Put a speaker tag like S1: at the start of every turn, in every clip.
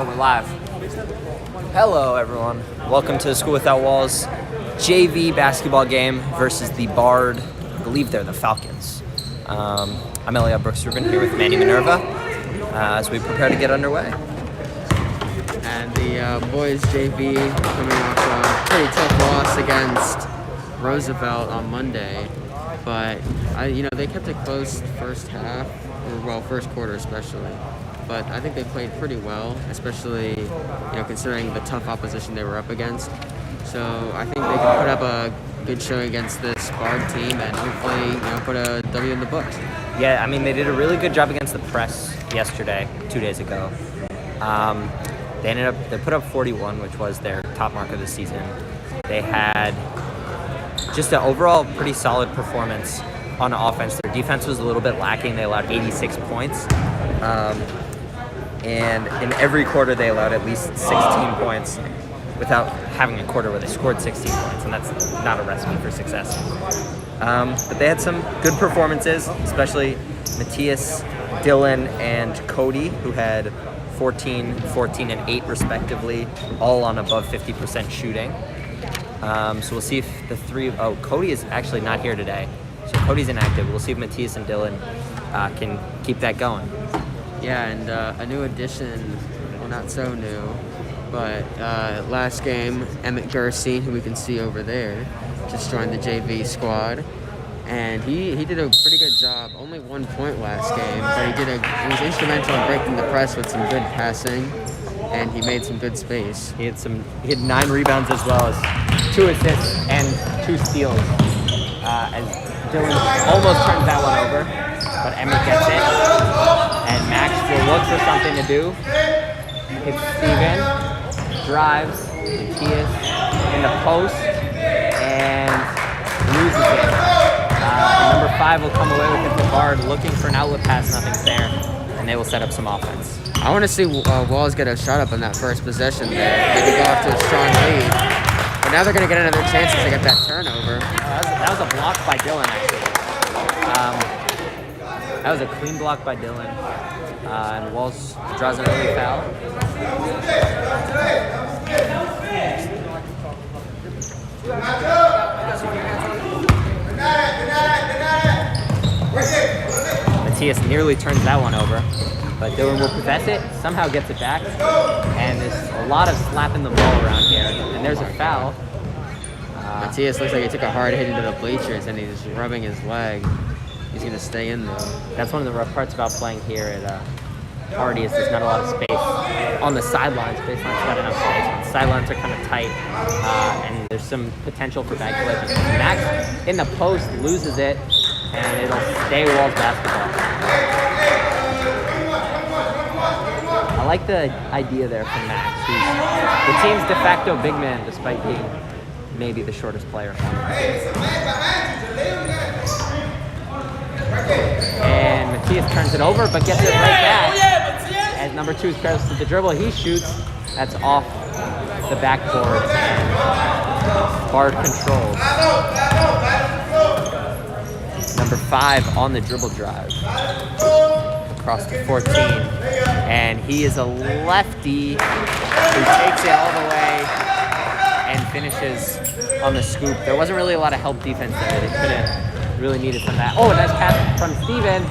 S1: we're live. Hello, everyone. Welcome to School Without Walls JV basketball game versus the BARD. I believe they're the Falcons. I'm Elliot Brooks-Rubin here with Manny Minerva as we prepare to get underway.
S2: And the boys JV coming off a pretty tough loss against Roosevelt on Monday, but they kept it close first half, first quarter especially. But I think they played pretty well, especially considering the tough opposition they were up against. So I think they can put up a good showing against this BARD team and hopefully put a W in the books.
S1: Yeah, I mean they did a really good job against the press yesterday, 2 days ago. They put up 41, which was their top mark of the season. They had just an overall pretty solid performance on offense. Their defense was a little bit lacking. They allowed 86 points. And in every quarter they allowed at least 16 points without having a quarter where they scored 16 points, and that's not a recipe for success. But they had some good performances, especially Matthias, Dylan, and Cody, who had 14, 14, and 8 respectively, all on above 50% shooting. So we'll see if the three... Oh, Cody is actually not here today. So Cody's inactive. We'll see if Matthias and Dylan can keep that going.
S2: Yeah, and a new addition, well, not so new, but last game, Emmett Gerstein, who we can see over there, just joined the JV squad. And he did a pretty good job. Only 1 point last game, but he was instrumental in breaking the press with some good passing, and he made some good space.
S1: He had 9 rebounds as well as 2 assists and 2 steals. As Dylan almost turns that one over, but Emmett gets it. And Max will look for something to do. Hits Steven, drives, Matthias in the post, and loses it. Number 5 will come away with it. The BARD looking for an outlet pass, nothing's there, and they will set up some offense.
S2: I want to see Walls get a shot up on that first possession there. Maybe go off to a strong lead. But now they're going to get another chance to get that turnover.
S1: That was a block by Dylan, actually. That was a clean block by Dylan. And Walls draws an early foul. Matthias nearly turns that one over, but Dylan will possess it, somehow gets it back, and there's a lot of slapping the ball around here, and there's a foul.
S2: Matthias looks like he took a hard hit into the bleachers, and he's rubbing his leg. He's going to stay in, though.
S1: That's one of the rough parts about playing here at Hardy is there's not a lot of space on the sidelines. Baseline's got enough space. The sidelines are kind of tight, and there's some potential for bad collisions. Max in the post loses it, and it'll stay Walls basketball. I like the idea there from Max. He's the team's de facto big man, despite being maybe the shortest player. And Matthias turns it over, but gets it right back. As number 2 is careless with the dribble, he shoots. That's off the backboard, and BARD controls. Number 5 on the dribble drive. Across to 14. And he is a lefty who takes it all the way and finishes on the scoop. There wasn't really a lot of help defense there. They could have really needed some of that. Oh, nice pass from Steven.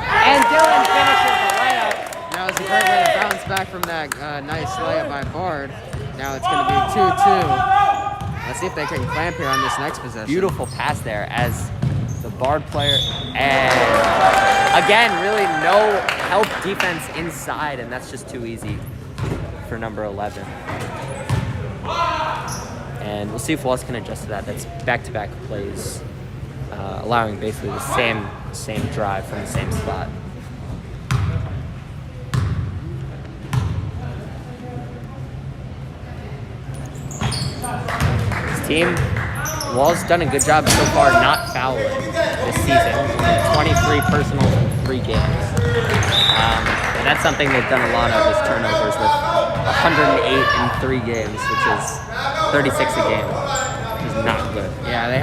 S1: And Dylan finishes the layup.
S2: Now it's a great way to bounce back from that nice layup by BARD. Now it's going to be 2-2. Let's see if they can clamp here on this next possession.
S1: Beautiful pass there as the BARD player. And again, really no help defense inside, and that's just too easy for number 11. And we'll see if Walls can adjust to that. That's back-to-back plays, allowing basically the same drive from the same spot. This team, Walls done a good job so far not fouling this season. 23 personals in 3 games. And that's something they've done a lot of is turnovers with 108 in 3 games, which is 36 a game, which is not good.
S2: Yeah, they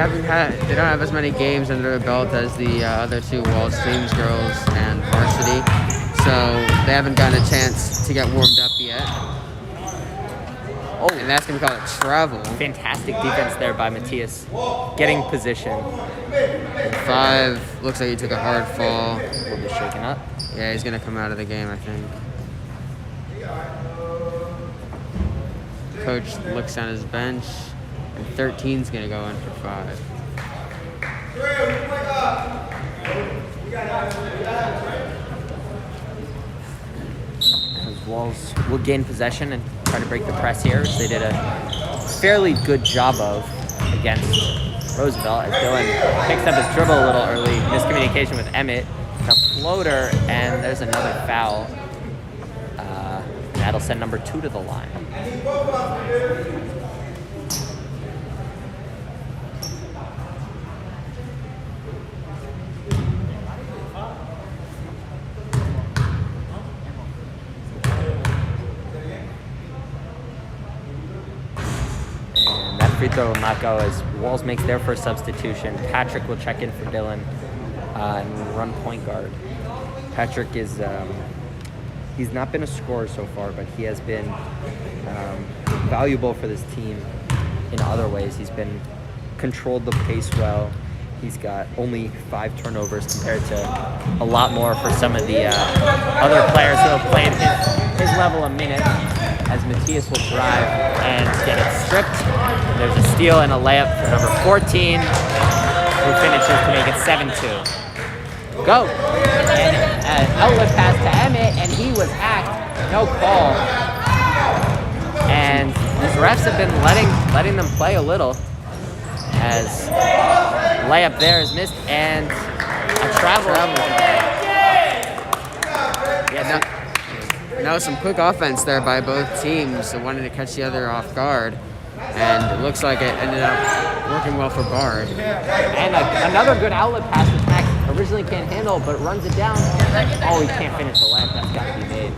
S2: don't have as many games under their belt as the other 2 Walls teams, girls and varsity. So they haven't gotten a chance to get warmed up yet.
S1: Oh,
S2: And that's going to be called a travel.
S1: fantastic defense there by Matthias. Getting position.
S2: 5 looks like he took a hard fall.
S1: Will be shaken up.
S2: Yeah, he's going to come out of the game, I think. Coach looks on his bench, and 13's going to go in for 5.
S1: As Walls will gain possession and try to break the press here, which they did a fairly good job of against Roosevelt, as Dylan picks up his dribble a little early. Miscommunication with Emmett. A floater, and there's another foul. That'll send number 2 to the line. And that free throw will not go as Walls makes their first substitution. Patrick will check in for Dylan and run point guard. Patrick is, he's not been a scorer so far, but he has been valuable for this team in other ways. He's been controlled the pace well. He's got only 5 turnovers compared to a lot more for some of the other players who have played his level of minutes, as Matthias will drive and get it stripped. There's a steal and a layup for number 14, who finishes to make it 7-2. Go! And an outlet pass to Emmett, and he was hacked. No call. And these refs have been letting them play a little, as layup there is missed, and a travel.
S2: Yeah, now some quick offense there by both teams. They wanted to catch the other off guard, and it looks like it ended up working well for BARD.
S1: And another good outlet pass, which Max originally can't handle, but runs it down. Oh, he can't finish the layup. That's got to be made.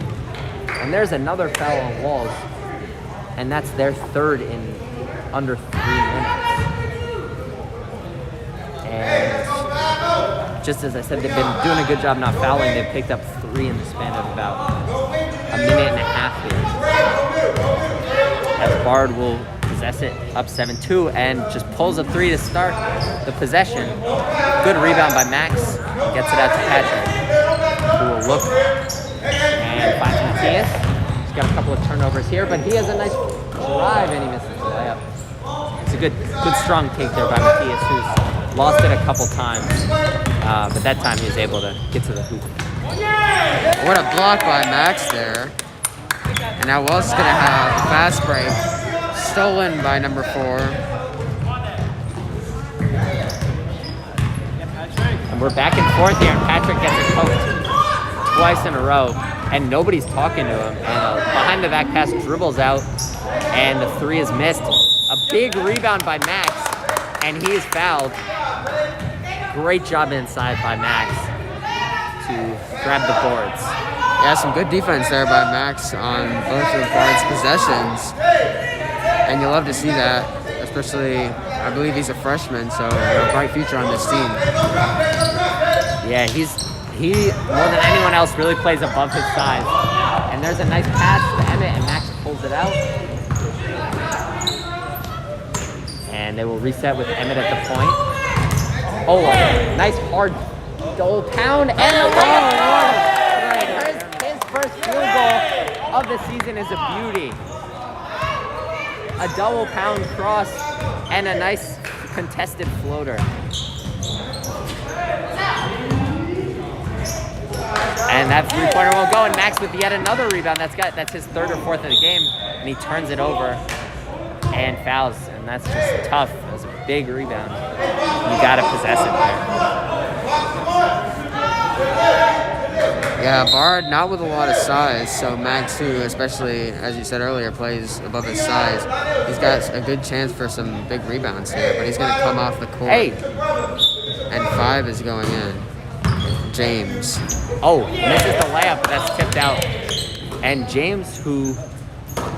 S1: And there's another foul on Walls, and that's their 3rd in under 3 minutes. And just as I said, they've been doing a good job not fouling. They've picked up 3 in the span of about a minute and a half here. As BARD will possess it up 7-2 and just pulls a 3 to start the possession. Good rebound by Max. Gets it out to Patrick, who will look and finds Matthias. He's got a couple of turnovers here, but he has a nice drive and he misses the layup. It's a good strong take there by Matthias, who's lost it a couple times, but that time he was able to get to the hoop.
S2: What a block by Max there. And now Wells is going to have a fast break. Stolen by number 4.
S1: And we're back and forth here, and Patrick gets it poked twice in a row, and nobody's talking to him. And a behind-the-back pass dribbles out, and the 3 is missed. A big rebound by Max, and he is fouled. Great job inside by Max to grab the boards.
S2: Yeah, some good defense there by Max on both of BARD's possessions. And you'll love to see that, especially, I believe he's a freshman, so a bright future on this team.
S1: Yeah, he more than anyone else really plays above his size. And there's a nice pass to Emmett, and Max pulls it out. And they will reset with Emmett at the point. Oh, nice hard double pound, and the layup. His first field goal of the season is a beauty. A double pound cross and a nice contested floater. And that 3-pointer won't go, and Max with yet another rebound. That's his 3rd or 4th of the game, and he turns it over and fouls, and that's just tough. That's a big rebound. You gotta possess it there.
S2: Yeah, BARD not with a lot of size, so Max, who especially, as you said earlier, plays above his size, he's got a good chance for some big rebounds here, but he's going to come off the court.
S1: Hey!
S2: And 5 is going in. James.
S1: Oh, misses the layup, but that's tipped out. And James, who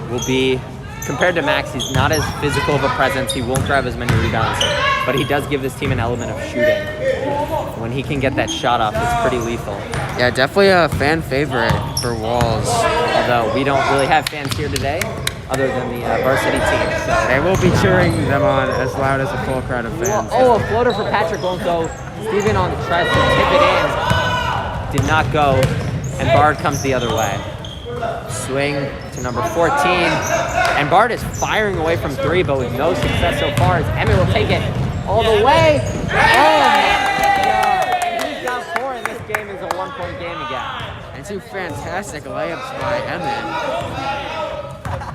S1: will be compared to Max, he's not as physical of a presence. He won't grab as many rebounds, but he does give this team an element of shooting. When he can get that shot off, it's pretty lethal.
S2: Yeah, definitely a fan favorite for Walls.
S1: Although we don't really have fans here today, other than the varsity team. So
S2: They will be cheering them on as loud as a full crowd of fans.
S1: Oh, a floater for Patrick won't go. Steven tries to tip it in. Did not go. And Bard comes the other way. Swing to number 14. And Bard is firing away from 3, but with no success so far, as Emmett will take it all the way. Oh my God. And he's down 4, and this game is a 1-point game again.
S2: And 2 fantastic layups by Emmett.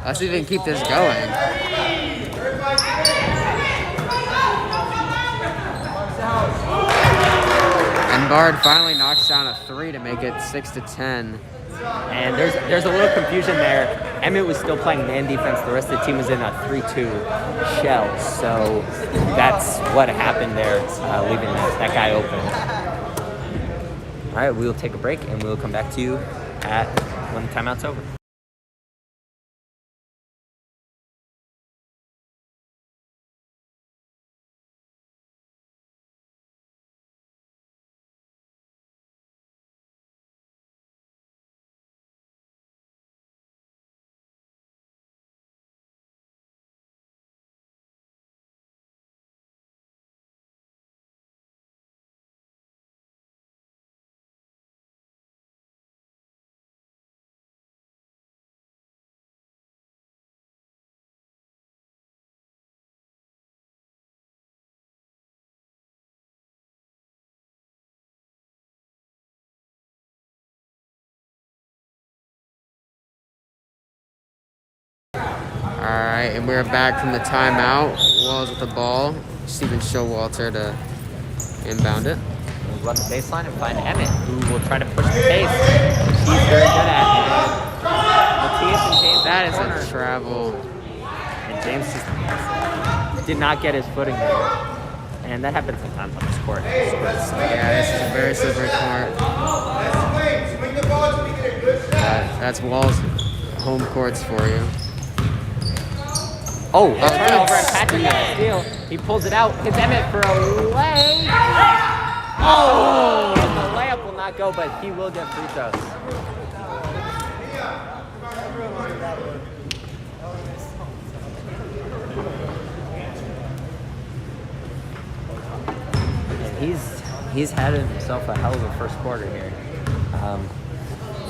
S2: Let's see if we can keep this going. And Bard finally knocks down a 3 to make it 6-10.
S1: And there's a little confusion there. Emmett was still playing man defense. The rest of the team was in a 3-2 shell. So that's what happened there, leaving that guy open. All right, we will take a break, and we will come back to you when the timeout's over.
S2: Alright, and we're back from the timeout. Walls with the ball. Steven Showalter to inbound it.
S1: We'll run the baseline and find Emmett, who will try to push the pace, which he's very good at. And Matthias and James.
S2: That is a travel.
S1: And James just did not get his footing there. And that happens sometimes on this court.
S2: Yeah, this is a very slippery court. That's Walls home courts for you.
S1: Oh, turnover, and Patrick got a steal. He pulls it out, hits Emmett for a lay. Oh, and the layup will not go, but he will get free throws. And he's had himself a hell of a first quarter here.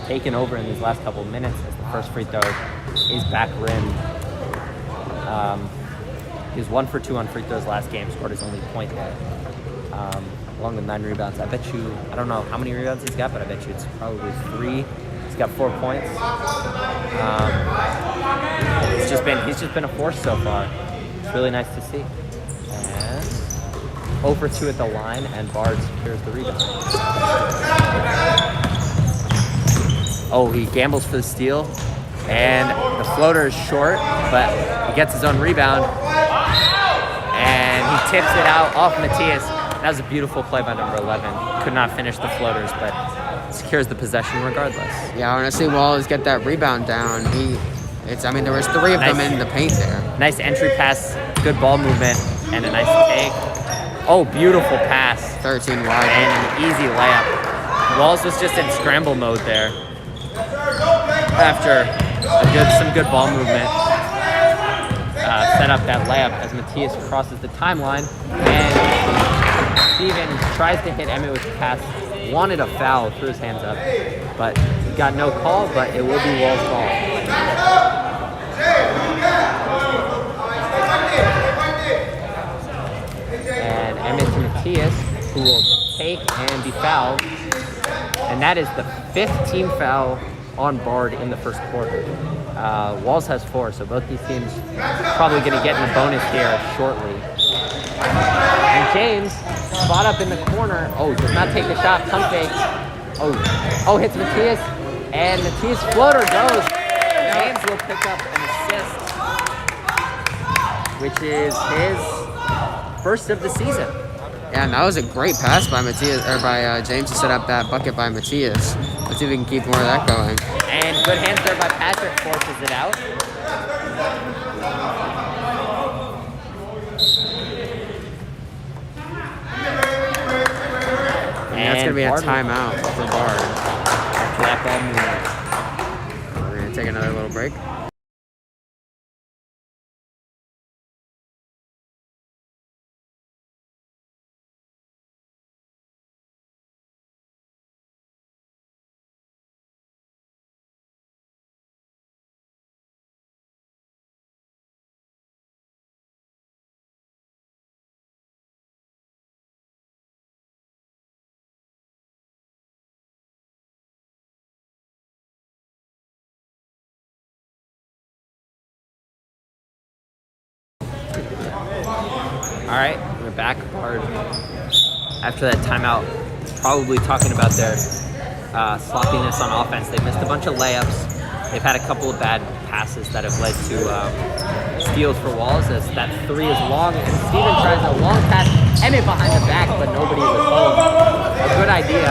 S1: Taken over in these last couple of minutes as the first free throw is back rim. He was 1 for 2 on free throws last game, scored his only point there. Along with 9 rebounds. I bet you, I don't know how many rebounds he's got, but I bet you it's probably 3. He's got 4 points. He's just been a force so far. It's really nice to see. And 0 for 2 at the line, and Bard secures the rebound. Oh, he gambles for the steal. And the floater is short, but he gets his own rebound. And he tips it out off Matthias. That was a beautiful play by number 11. Could not finish the floaters, but secures the possession regardless.
S2: Yeah, I want to see Wallace get that rebound down. There was 3 of them in the paint there.
S1: Nice entry pass, good ball movement, and a nice take. Oh, beautiful pass.
S2: 13 wide.
S1: And an easy layup. Walls was just in scramble mode there. After some good ball movement, set up that layup as Matthias crosses the timeline, and Steven tries to hit Emmett with the pass, wanted a foul, threw his hands up, but got no call, but it will be Wall's ball. And Emmett to Matthias, who will take and be fouled, and that is the 5th team foul on Bard in the first quarter. Walls has 4, so both these teams probably going to get in the bonus here shortly. And James, spot up in the corner. Oh, does not take the shot. Pump fake. Oh, hits Matthias. And Matthias' floater goes. James will pick up an assist, which is his first of the season.
S2: Yeah, and that was a great pass by James to set up that bucket by Matthias. Let's see if we can keep more of that going.
S1: And good hands there by Patrick, forces it out.
S2: And that's going to be a
S1: Bard
S2: timeout for Bard.
S1: after that ball movement.
S2: We're going to take another little break.
S1: All right, we're back. Bard, after that timeout, probably talking about their sloppiness on offense. They missed a bunch of layups. They've had a couple of bad passes that have led to steals for Walls, as that three is long, and Steven tries a long pass, Emmett behind the back, but nobody was home. A good idea.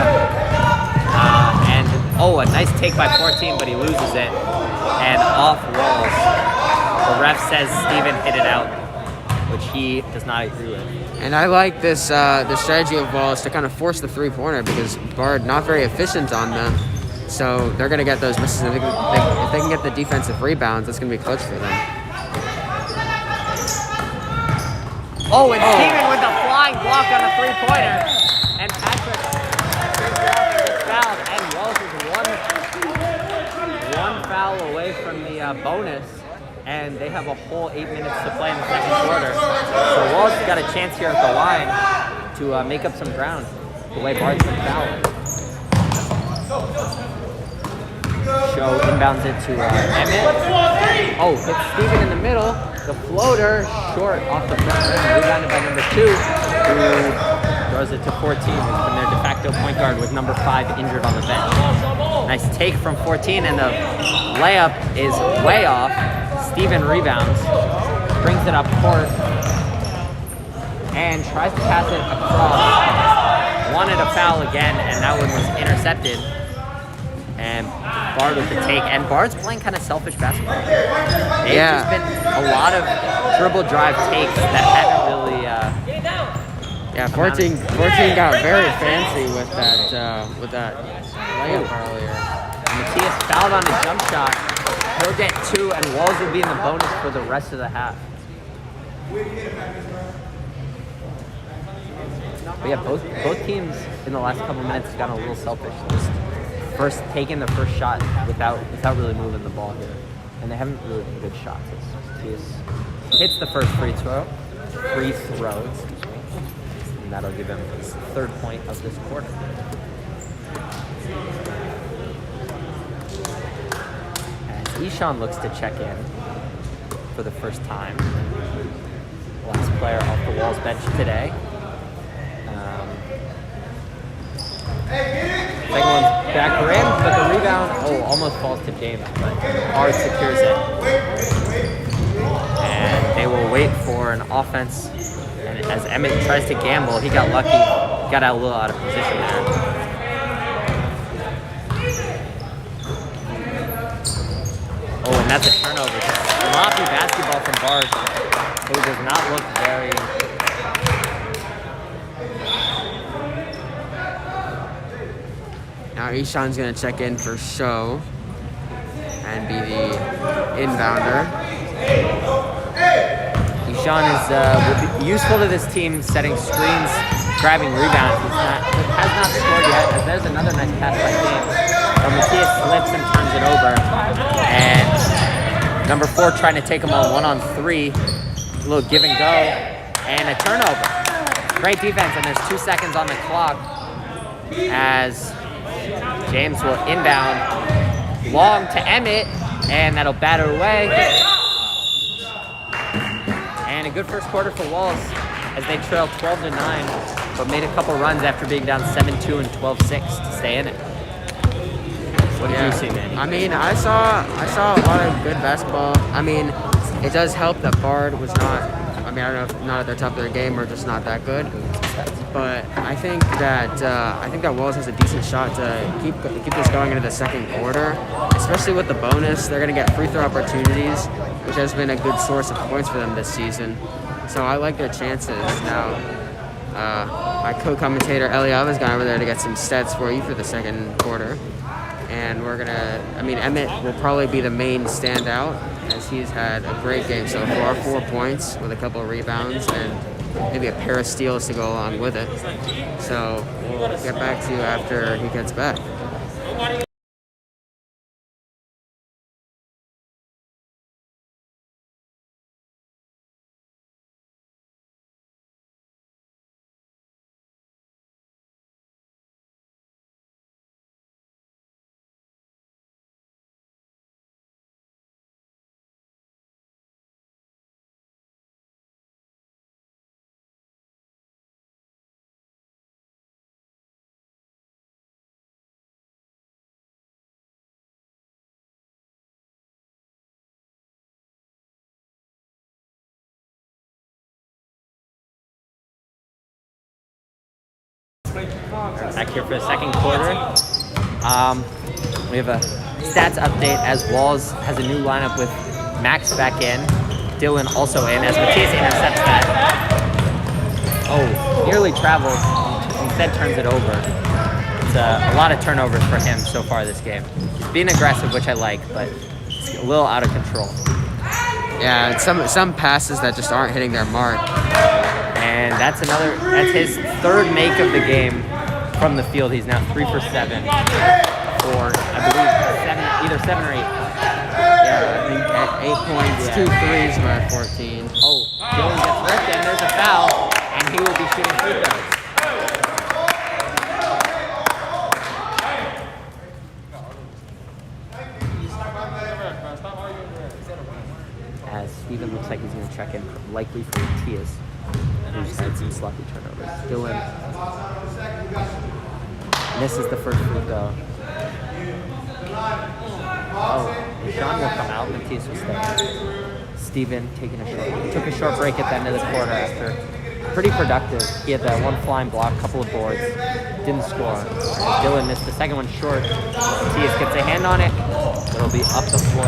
S1: A nice take by 14, but he loses it. And off Walls. The ref says Steven hit it out, which he does not agree with.
S2: And I like this the strategy of Wallace to kind of force the three-pointer, because Bard not very efficient on them. So they're going to get those misses. If they can get the defensive rebounds, it's going to be clutch for them.
S1: Steven with a flying block on a three-pointer. And Patrick gets fouled. And Walls is one foul away from the bonus. And they have a whole 8 minutes to play in the second quarter. So Walls has got a chance here at the line to make up some ground the way Bard's been fouling. Show inbounds it to Emmett. Hits Steven in the middle. The floater short off the front rim, rebounded by number 2, who throws it to 14, who's been their de facto point guard with number 5 injured on the bench. Nice take from 14, and the layup is way off. Steven rebounds, brings it up court, and tries to pass it across. Wanted a foul again, and that one was intercepted. And Bard with the take, and Bard's playing kind of selfish basketball. They've just been a lot of dribble drive takes that haven't really.
S2: 14 got very fancy with that layup earlier.
S1: Matthias fouled on a jump shot. He'll get 2, and Walls will be in the bonus for the rest of the half. But yeah, both teams in the last couple minutes have gotten a little selfish. Just taking the first shot without really moving the ball here, and they haven't really been good shots. Matthias hits the first free throw, and that'll give him his 3rd point of this quarter. Ishan looks to check in for the first time. Last player off the Walls bench today. Second one's back for him, but the rebound, almost falls to James, but Bard secures it. And they will wait for an offense. And as Emmett tries to gamble, he got lucky, got out a little out of position there. And that's a turnover. Just sloppy basketball from Bard, who does not look very.
S2: Now Ishan's going to check in for show and be the inbounder.
S1: Ishan will be useful to this team, setting screens, grabbing rebounds. Has not scored yet. As there's another nice pass by James. Matthias slips and turns it over. And number 4 trying to take him on 1-on-3. A little give and go. And a turnover. Great defense, and there's 2 seconds on the clock as James will inbound long to Emmett, and that'll batter away. And a good first quarter for Walls as they trail 12-9, but made a couple runs after being down 7-2 and 12-6 to stay in it. What did you see, Manny?
S2: I mean, I saw a lot of good basketball. I mean, it does help that Bard was not. I mean, I don't know if not at the top of their game or just not that good. But I think that Walls has a decent shot to keep this going into the second quarter, especially with the bonus. They're going to get free throw opportunities, which has been a good source of points for them this season. So I like their chances. Now, My co-commentator Eliav has gone over there to get some stats for you for the second quarter. And Emmett will probably be the main standout as he's had a great game so far. 4 points with a couple of rebounds and maybe a pair of steals to go along with it. So we'll get back to you after he gets back.
S1: Back here for the second quarter. We have a stats update as Walls has a new lineup with Max back in, Dylan also in as Matthias intercepts that. Oh, nearly travels, instead turns it over. It's a lot of turnovers for him so far this game. He's being aggressive, which I like, but it's a little out of control.
S2: Yeah, it's some passes that just aren't hitting their mark.
S1: And that's his third make of the game from the field. He's now 3 for 7 for, I believe, either 7 or 8.
S2: Yeah, I think at 8 points,
S1: Yeah.
S2: 2 threes by 14.
S1: Oh, Dylan gets ripped and there's a foul, and he will be shooting free throws. As Steven looks like he's going to check in, likely for Matthias, who's had some sloppy turnovers. Dylan misses the first free throw. Oh, Sean will come out. Matthias will stay. Steven took a short break at the end of the quarter after pretty productive. He had that one flying block, couple of boards, didn't score. Dylan missed the second one short. Matthias gets a hand on it. It'll be up the floor.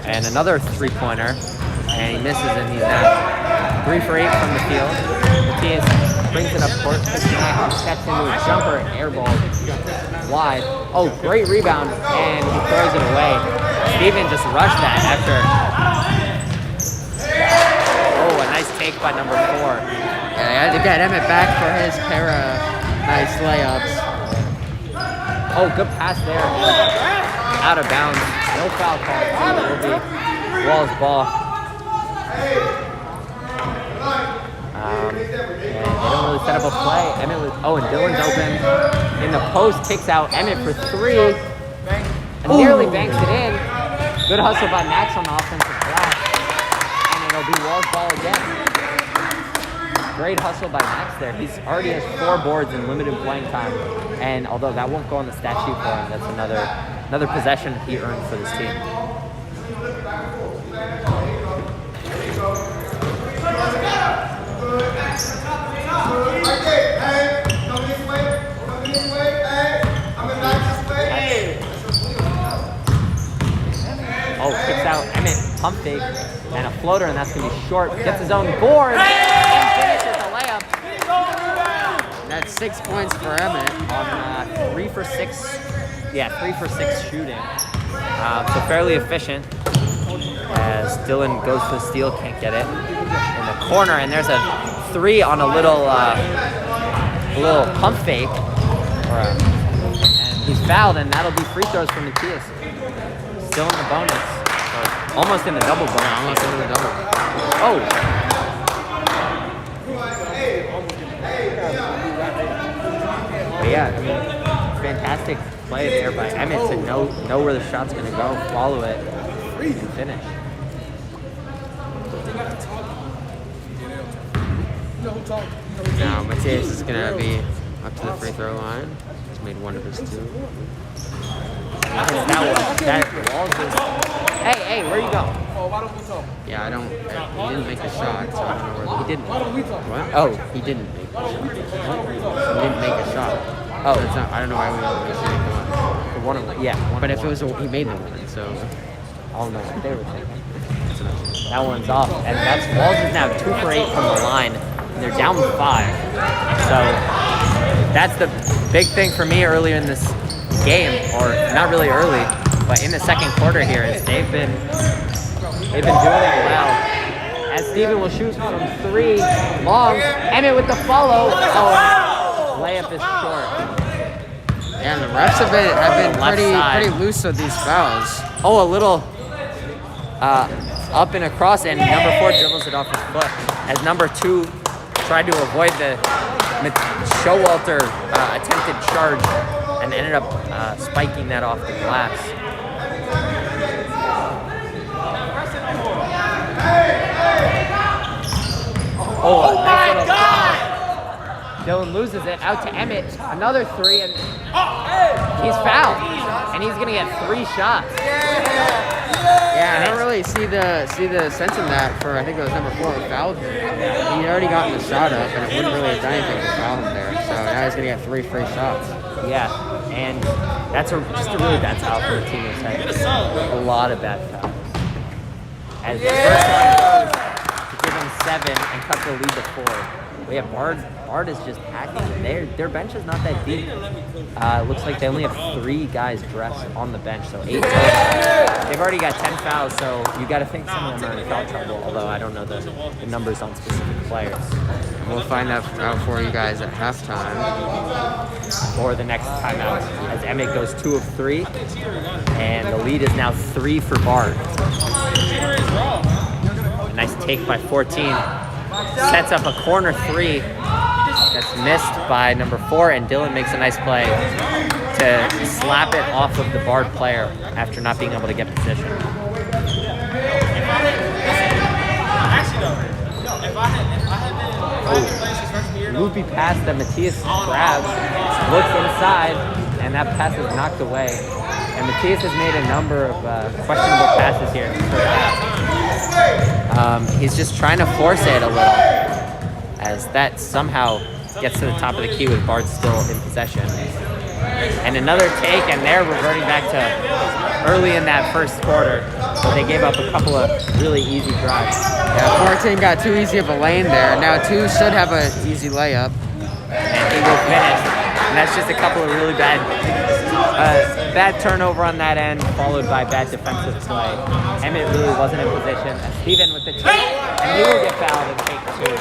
S1: And another three-pointer, and he misses, and he's now 3 for 8 from the field. Matthias brings it up court, steps into a jumper, airball wide. Oh, great rebound, and he throws it away. Steven just rushed that after. Oh, a nice take by number 4.
S2: Yeah, I had to get Emmett back for his pair of nice layups.
S1: Oh, good pass there. Out of bounds. No foul call. It will be Wall's ball. And they don't really set up a play. And Dylan's open. In the post, kicks out Emmett for 3. And nearly banks it in. Good hustle by Max on the offensive glass. And it'll be Wall's ball again. Great hustle by Max there. He's already has 4 boards in limited playing time. And although that won't go on the stat sheet for him, that's another possession he earned for this team. Oh, kicks out Emmett, pump fake, and a floater, and that's going to be short. Gets his own board, and finishes a layup.
S2: That's 6 points for Emmett.
S1: On 3 for 6. Yeah, 3 for 6 shooting. So fairly efficient. As Dylan goes for the steal, can't get it. In the corner, and there's a 3 on a little pump fake. And he's fouled, and that'll be free throws from Matthias. Still in the bonus. Or almost in the double bonus.
S2: Yeah, almost into the double.
S1: Oh! But yeah, I mean, fantastic play there by Emmett to know where the shot's going to go, follow it, and finish.
S2: Now Matthias is going to be up to the free throw line. He's made 1 of his 2.
S1: Hey, where you going?
S2: Yeah, he didn't make a shot, so I don't know where
S1: He didn't.
S2: What?
S1: Oh, he didn't make a shot.
S2: He didn't make a shot.
S1: Oh,
S2: So it's not, I don't know why we don't make one.
S1: for one of them. Yeah,
S2: But if it was he made the one, so
S1: I don't know what they were thinking. That one's off, and that's Walls is now 2 for 8 from the line, and they're down 5. So that's the big thing for me earlier in this game, or not really early, but in the second quarter here, is they've been doing it well. As Steven will shoot from 3 long, Emmett with the follow. Oh, layup is short.
S2: Yeah, and the refs have been pretty loose with these fouls.
S1: Oh, a little up and across, and number 4 dribbles it off his foot. As number 2 tried to avoid the Showalter attempted charge and ended up spiking that off the glass. Oh my God! Dylan loses it out to Emmett. Another 3, and he's fouled, and he's gonna get 3 shots.
S2: Yeah, I don't really see the sense in that for, I think it was number 4 who fouled him. He'd already gotten the shot up, and it wouldn't really have done anything to foul him there. So now he's gonna get 3 free shots.
S1: Yeah, and that's just a really bad foul for the team that's had a lot of bad fouls. As the first one goes to give them 7 and cut the lead to 4. But yeah, BARD is just hacking. Their bench is not that deep. Looks like they only have 3 guys dressed on the bench, so 8 total. They've already got 10 fouls, so you got to think some of them are in foul trouble, although I don't know the numbers on specific players.
S2: And we'll find out for you guys at halftime.
S1: Or the next timeout, as Emmett goes 2 of 3, and the lead is now 3 for BARD. A nice take by 14. Sets up a corner 3 that's missed by number 4, and Dylan makes a nice play to slap it off of the BARD player after not being able to get position. Loopy pass that Matthias grabs, looks inside, and that pass is knocked away. And Matthias has made a number of questionable passes here in the first half. He's just trying to force it a little, as that somehow gets to the top of the key with BARD still in possession. And another take, and they're reverting back to early in that first quarter. So they gave up a couple of really easy drives.
S2: Yeah, 14 got too easy of a lane there. Now 2 should have an easy layup.
S1: And he will finish. And that's just a couple of really bad turnover on that end, followed by bad defensive play. Emmett really wasn't in position. Steven with the take, and he will get fouled and take 2.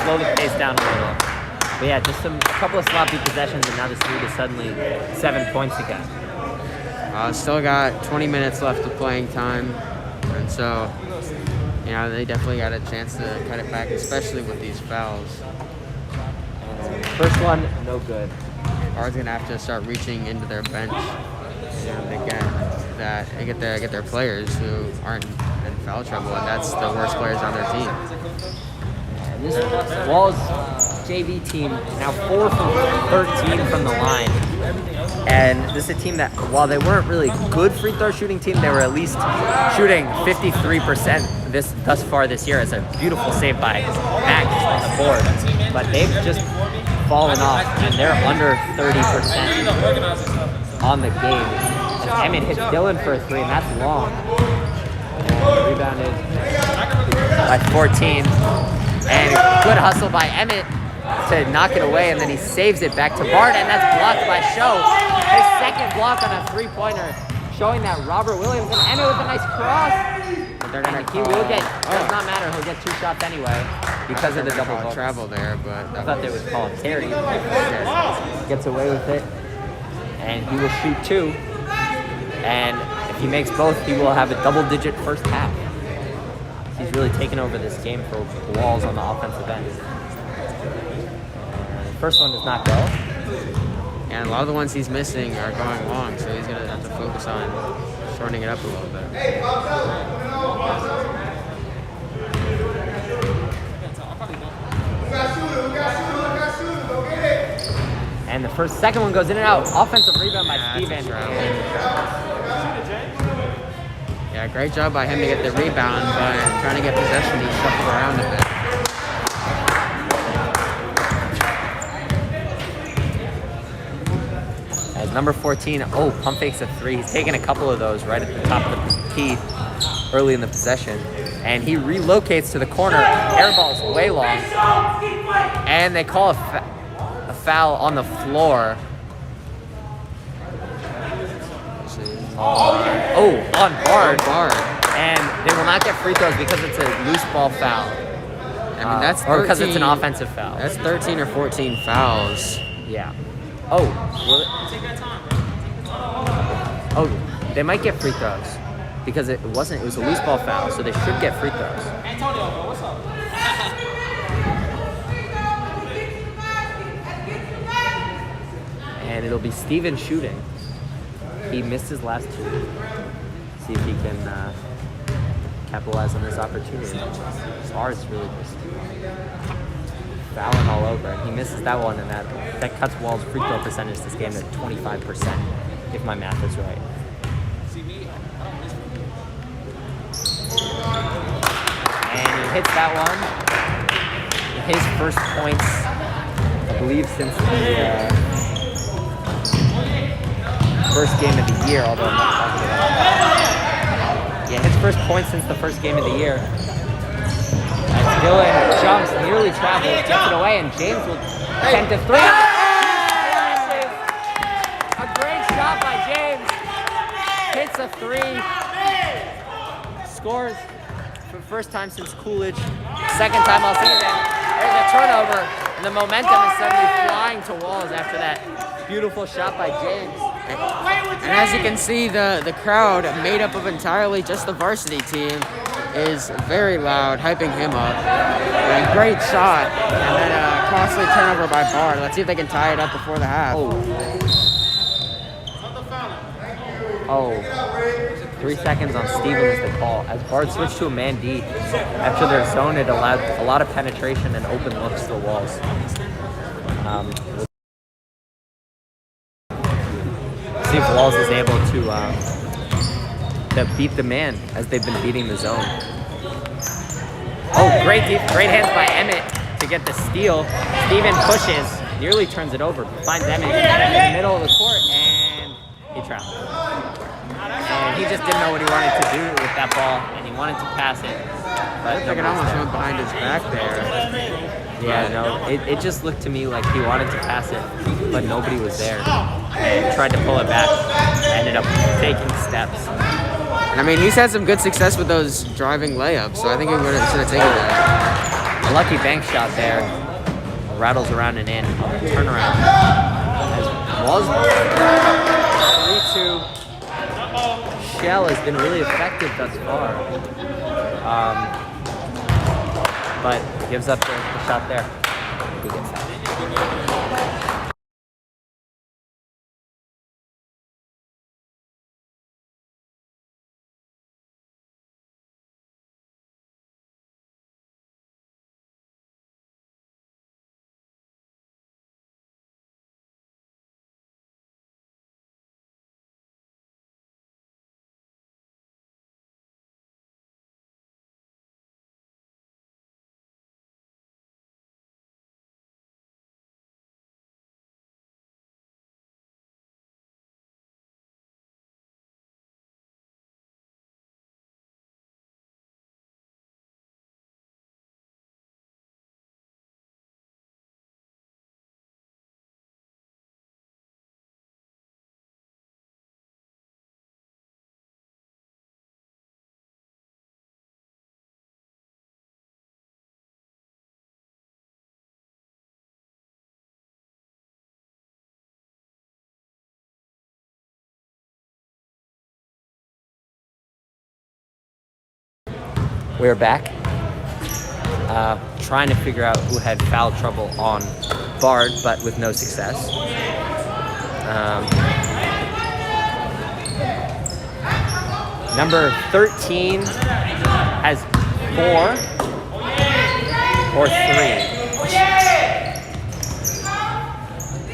S1: Slow the pace down a little. But yeah, just a couple of sloppy possessions, and now this lead is suddenly 7 points again.
S2: Still got 20 minutes left of playing time, and so, you know, they definitely got a chance to cut it back, especially with these fouls.
S1: First one, no good.
S2: BARD's gonna have to start reaching into their bench, and they get their players who aren't in foul trouble, and that's the worst players on their team.
S1: And this Walls JV team now 4 from 13 from the line, and this is a team that, while they weren't really good free throw shooting team, they were at least shooting 53% thus far this year. As a beautiful save by Max on the board, but they've just fallen off, and they're under 30% on the game. As Emmett hits Dylan for a 3, and that's long. And rebounded by 14. And good hustle by Emmett to knock it away, and then he saves it back to BARD, and that's blocked by Show. His second block on a 3-pointer, showing that Robert Williams, and Emmett with a nice cross.
S2: But they're gonna
S1: he will get, does not matter, he'll get 2 shots anyway because of the double bonus.
S2: Travel there, but
S1: I thought they would call him Terry. Gets away with it, and he will shoot 2. And if he makes both, he will have a double-digit first half. He's really taken over this game for Walls on the offensive end. First one does not go.
S2: And a lot of the ones he's missing are going long, so he's gonna have to focus on shortening it up a little bit.
S1: And the second one goes in and out. Offensive rebound by Steven.
S2: Yeah, great job by him to get the rebound, but trying to get possession, he shuffled around a bit. As number 14, pump fakes a 3. He's taking a couple of those right at the top of the key.
S1: early in the possession, and he relocates to the corner. Air ball's way long, and they call a foul on the floor. On BARD. And they will not get free throws because it's a loose ball foul.
S2: I mean, that's 13,
S1: or because it's an offensive foul.
S2: That's 13 or 14 fouls.
S1: Yeah. They might get free throws because it was a loose ball foul, so they should get free throws.
S3: Antonio, what's up?
S1: And it'll be Steven shooting. He missed his last two. See if he can capitalize on this opportunity. Bard's really just fouling all over, and he misses that one, and that cuts Wall's free throw percentage this game to 25%, if my math is right. And he hits that one. His first points, I believe, since the first game of the year, although I'm not positive about that. Yeah, his first point since the first game of the year. As Dylan jumps, nearly travels, gets it away, and James will attempt a three. A great shot by James. Hits a three. Scores for the first time since Coolidge. Second time all season. There's a turnover, and the momentum is suddenly flying to Walls after that beautiful shot by James.
S2: And as you can see, the crowd, made up of entirely just the varsity team, is very loud, hyping him up. And great shot, and then a costly turnover by BARD. Let's see if they can tie it up before the half.
S1: 3 seconds on Steven is the call. As BARD switched to a man D, after their zone, it allowed a lot of penetration and open looks to the Walls. See if Walls is able to beat the man as they've been beating the zone. Great hands by Emmett to get the steal. Steven pushes, nearly turns it over, finds Emmett in the middle of the court, and he trapped. And he just didn't know what he wanted to do with that ball, and he wanted to pass it. But
S2: I think it almost went behind his back there.
S1: Yeah, no, it just looked to me like he wanted to pass it, but nobody was there. And tried to pull it back, ended up taking steps.
S2: I mean, he's had some good success with those driving layups, so I think he should have taken that.
S1: A lucky bank shot there. Rattles around and in on the turnaround. As Walls 3-2. Shell has been really effective thus far. But gives up the shot there. He gets that. We're back, trying to figure out who had foul trouble on BARD, but with no success. Number 13 has 4 or 3.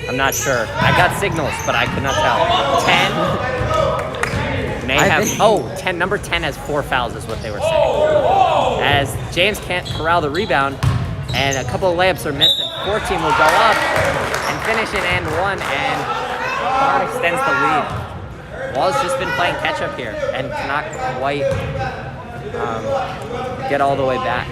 S1: I'm not sure. I got signals, but I could not tell. 10 may have. 10. Number 10 has 4 fouls, is what they were saying. As James can't corral the rebound, and a couple of layups are missed, and 14 will go up and finish it and 1, and BARD extends the lead. Wall's just been playing catch up here and cannot quite get all the way back.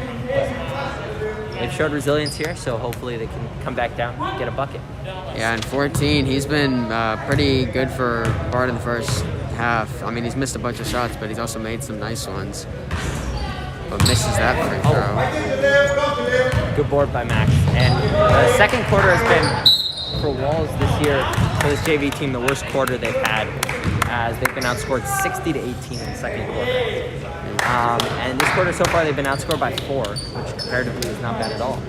S1: They've showed resilience here, so hopefully they can come back down and get a bucket.
S2: Yeah, and 14, he's been pretty good for BARD in the first half. I mean, he's missed a bunch of shots, but he's also made some nice ones. But misses that free throw.
S1: Good board by Max. And the second quarter has been, for Walls this year, for this JV team, the worst quarter they've had, as they've been outscored 60 to 18 in the second quarter. And this quarter so far, they've been outscored by 4, which comparatively is not bad at all.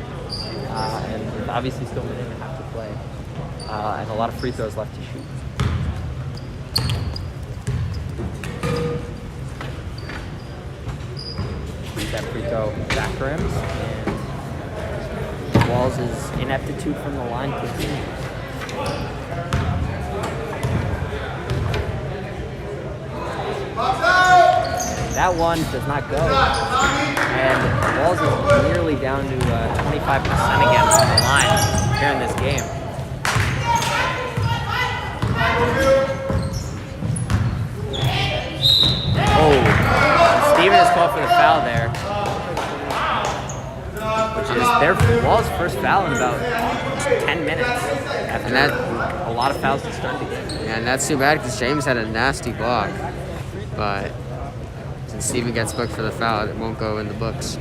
S1: And with obviously still a minute and a half to play, and a lot of free throws left to shoot. That free throw back rims, and Walls' ineptitude from the line continues. That one does not go, and Walls is nearly down to 25% again on the line here in this game. Oh, Steven is called for the foul there, which is their Walls' first foul in about 10 minutes after
S2: that,
S1: a lot of fouls to start the game.
S2: Yeah, and that's too bad because James had a nasty block, but since Steven gets booked for the foul, it won't go in the books.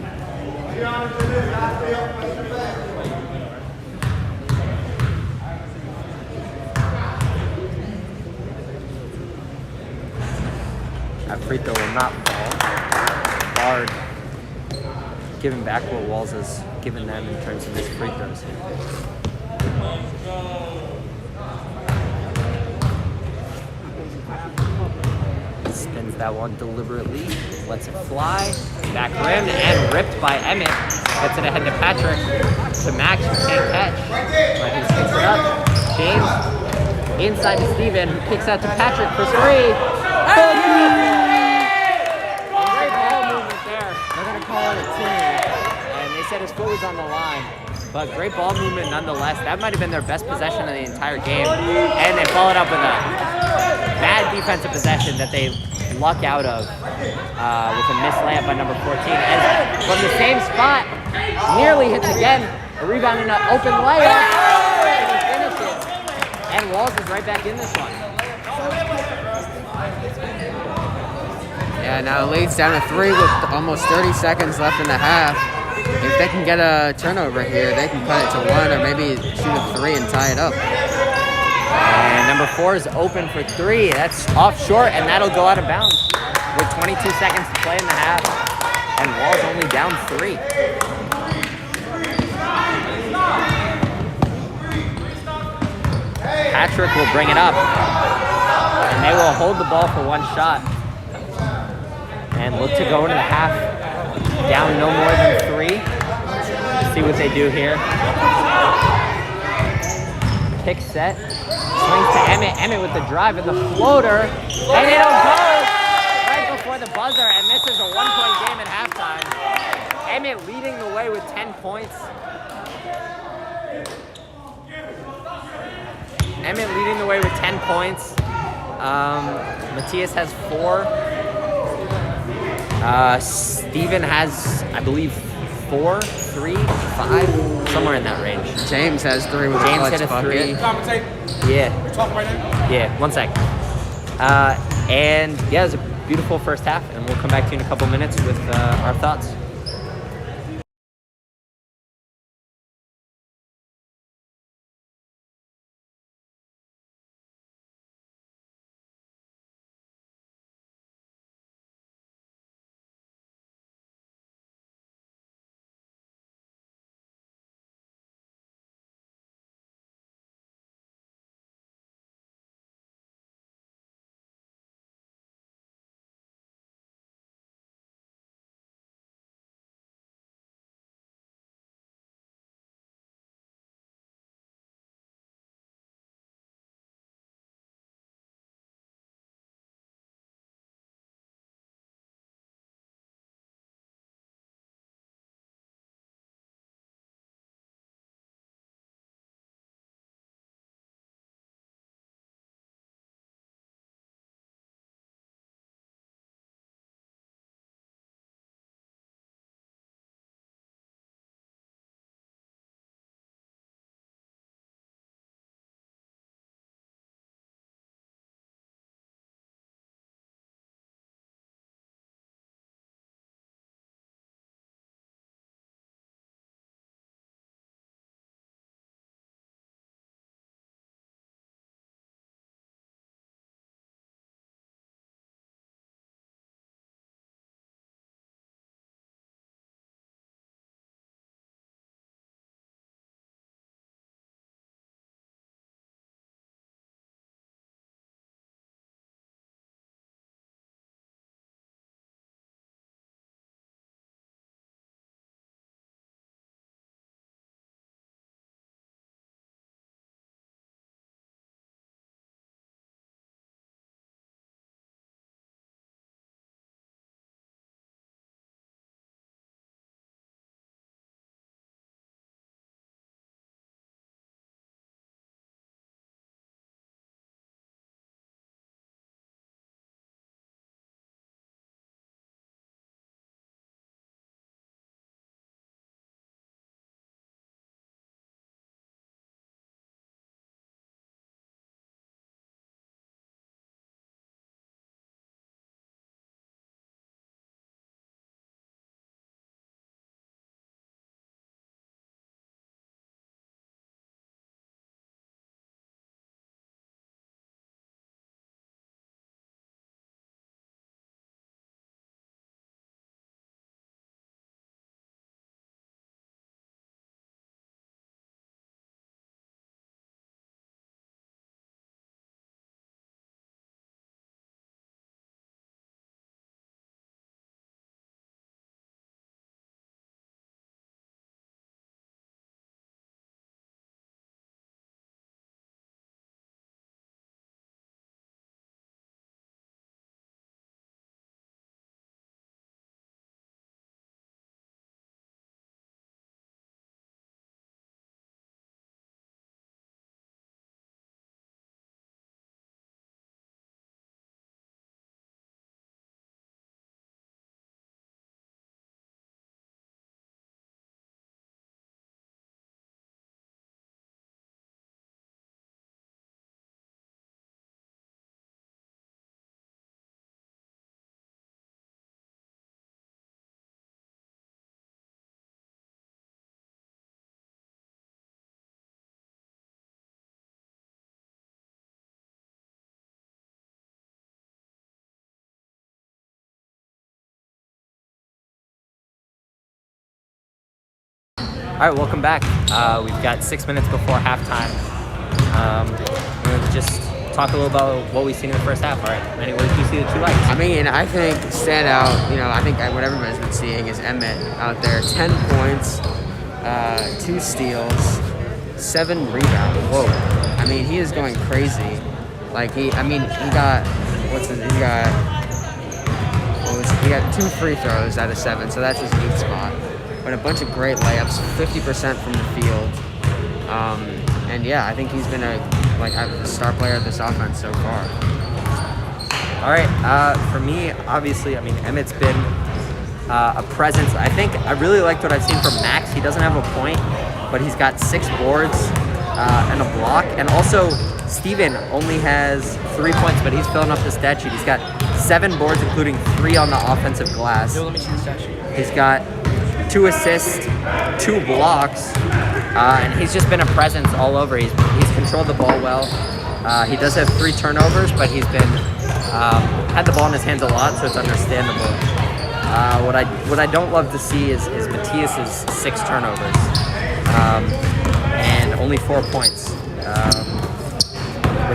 S1: That free throw will not fall. BARD giving back what Walls has given them in terms of his free throws here. Spins that one deliberately, lets it fly, back rim, and ripped by Emmett. Gets it ahead to Patrick, to Max, who can't catch. But he picks it up. James, inside to Steven, who kicks out to Patrick for 3. Great ball movement there. They're going to call it a 2. And they said his foot was on the line. But great ball movement nonetheless. That might have been their best possession of the entire game. And they followed up with a bad defensive possession that they luck out of with a missed layup by number 14. And from the same spot, nearly hits again. A rebound and an open layup. And he finishes. And Walls is right back in this one.
S2: Yeah, now it leads down to 3 with almost 30 seconds left in the half. If they can get a turnover here, they can cut it to 1 or maybe shoot a 3 and tie it up.
S1: And number 4 is open for 3. That's off short, and that'll go out of bounds with 22 seconds to play in the half. And Walls only down 3. Patrick will bring it up, and they will hold the ball for 1 shot and look to go into the half down no more than 3. Let's see what they do here. Pick set, swings to Emmett. Emmett with the drive and the floater, and it'll go right before the buzzer, and this is a 1-point game at halftime. Emmett leading the way with 10 points. Emmett leading the way with 10 points. Matthias has 4. Steven has, I believe, 4, 3, 5, somewhere in that range.
S2: James has 3 with
S1: James
S2: a
S1: hit a
S2: bucket.
S1: 3. Yeah.
S3: Talking right now?
S1: Yeah, 1 second. And yeah, it was a beautiful first half, and we'll come back to you in a couple minutes with our thoughts. All right, welcome back. We've got 6 minutes before halftime. We're going to just talk a little about what we've seen in the first half. All right, Manny, what did you see that you liked?
S2: I mean, I think standout, I think what everybody's been seeing is Emmett out there. 10 points, 2 steals, 7 rebounds.
S1: Whoa.
S2: I mean, he is going crazy. He got 2 free throws out of 7, so that's his weak spot. But a bunch of great layups, 50% from the field. And yeah, I think he's been a star player of this offense so far.
S1: All right, for me, obviously, Emmett's been a presence. I really liked what I've seen from Max. He doesn't have a point, but he's got 6 boards and a block. And also, Steven only has 3 points, but he's filling up the stat sheet. He's got 7 boards, including 3 on the offensive glass.
S3: Yo, let me see the stat sheet.
S1: He's got 2 assists, 2 blocks, and he's just been a presence all over. He's controlled the ball well. He does have 3 turnovers, but he's been had the ball in his hands a lot, so it's understandable. What I don't love to see is Matthias's 6 turnovers and only 4 points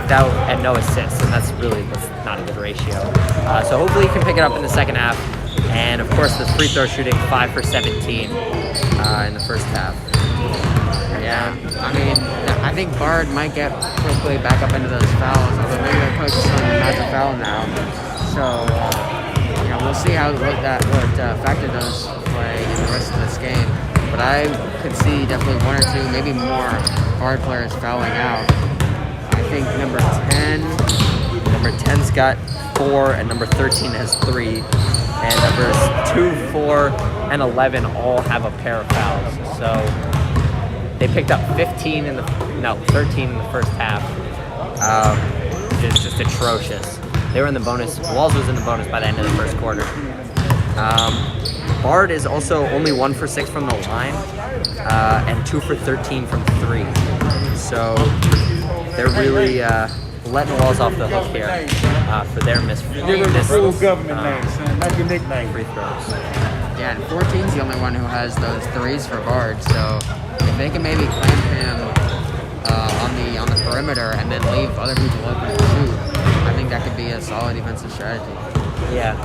S1: and no assists, and that's not a good ratio. So hopefully he can pick it up in the second half. And of course, the free throw shooting 5 for 17 in the first half.
S2: Yeah, I think BARD might get quickly back up into those fouls, although maybe their coach is telling them not to foul now. So, we'll see what factor those play in the rest of this game. But I could see definitely 1 or 2, maybe more BARD players fouling out. I think number
S1: 10's got 4, and number 13 has 3. And numbers 2, 4, and 11 all have a pair of fouls. So they picked up 13 in the first half, which is just atrocious. They were in the bonus. Walls was in the bonus by the end of the first quarter. BARD is also only 1 for 6 from the line, and 2 for 13 from 3. So they're really letting Walls off the hook here for their missed free throws.
S2: Yeah, and 14's the only one who has those 3s for BARD. So if they can maybe clamp him on the perimeter and then leave other people open to shoot, I think that could be a solid defensive strategy.
S1: Yeah,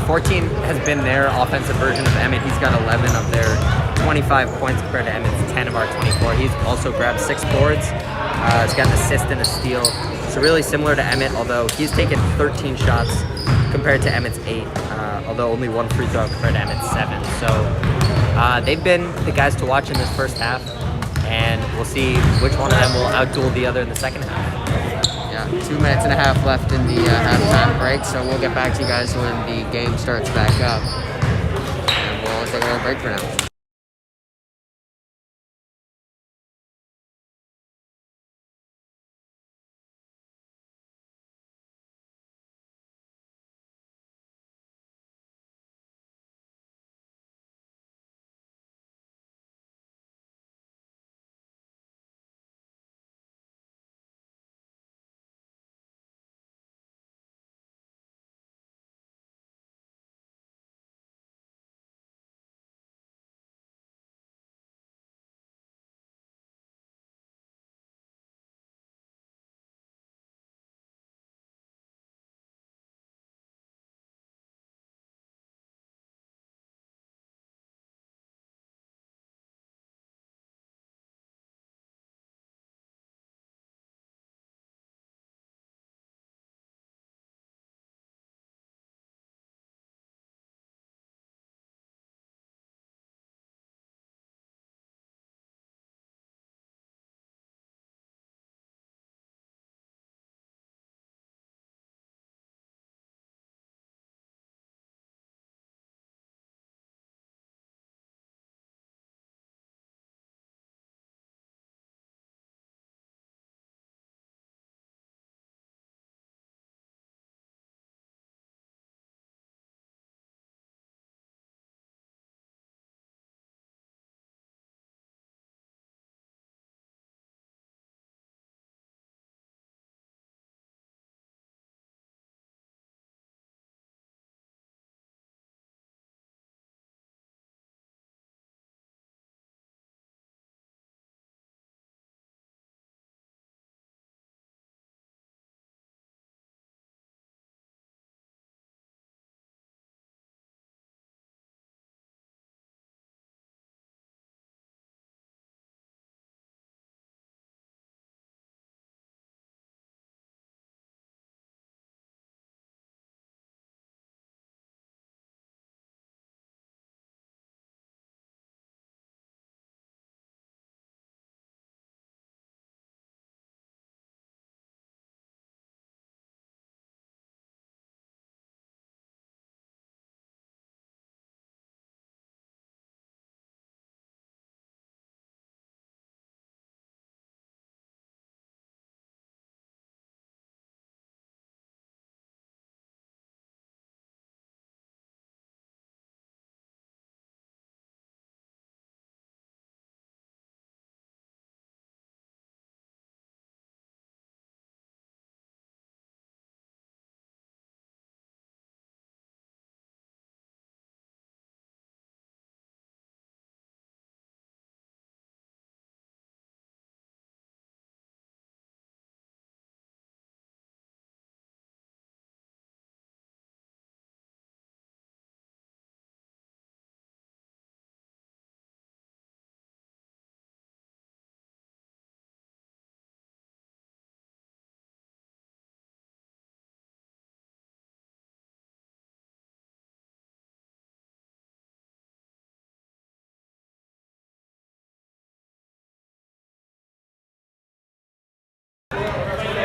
S1: 14 has been their offensive version of Emmett. He's got 11 of their 25 points compared to Emmett's 10 of our 24. He's also grabbed 6 boards. He's got an assist and a steal. So really similar to Emmett, although he's taken 13 shots compared to Emmett's 8, although only 1 free throw compared to Emmett's 7. So they've been the guys to watch in this first half, and we'll see which one of them will outduel the other in the second half.
S2: Yeah, 2 minutes and a half left in the halftime break, so we'll get back to you guys when the game starts back up. And we'll take a little break for now.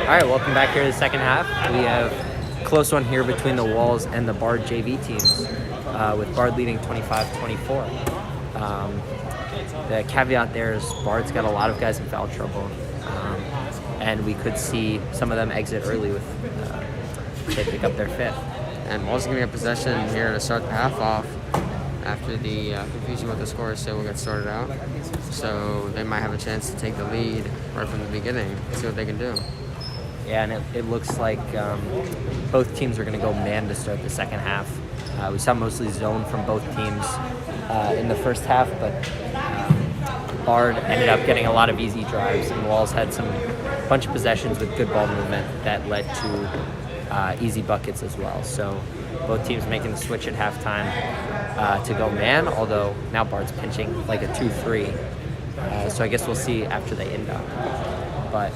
S1: All right, welcome back here to the second half. We have a close one here between the Walls and the BARD JV teams, with BARD leading 25-24. The caveat there is BARD's got a lot of guys in foul trouble, and we could see some of them exit early with they pick up their fifth.
S2: And Walls going to get possession here to start the half off after the confusion with the scores, so we'll get started out. So they might have a chance to take the lead right from the beginning. See what they can do.
S1: Yeah, and it looks like both teams are going to go man to start the second half. We saw mostly zone from both teams in the first half, but BARD ended up getting a lot of easy drives, and Walls had some bunch of possessions with good ball movement that led to easy buckets as well. So both teams making the switch at halftime to go man, although now BARD's pinching like a 2-3. So I guess we'll see after they end up. But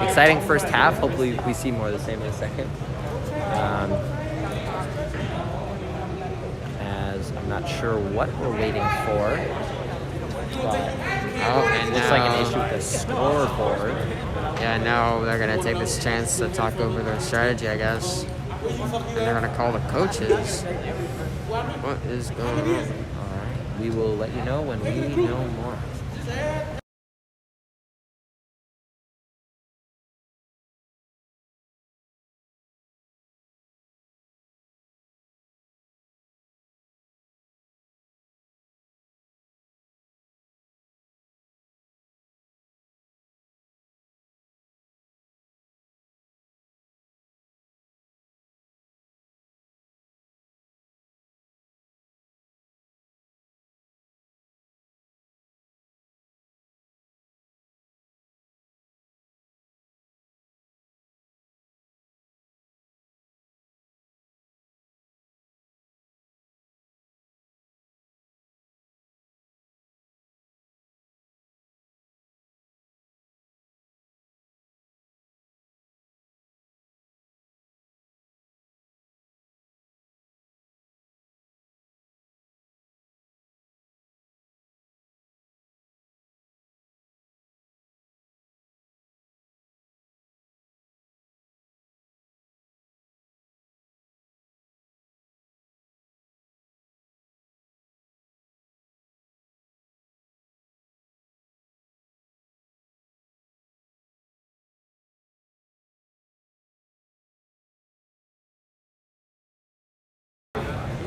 S1: exciting first half. Hopefully we see more of the same in a second. As I'm not sure what we're waiting for. But
S2: and
S1: looks like an issue with the scoreboard.
S2: Yeah, now they're going to take this chance to talk over their strategy, I guess. And they're going to call the coaches. What is going on?
S1: All right. We will let you know when we know more.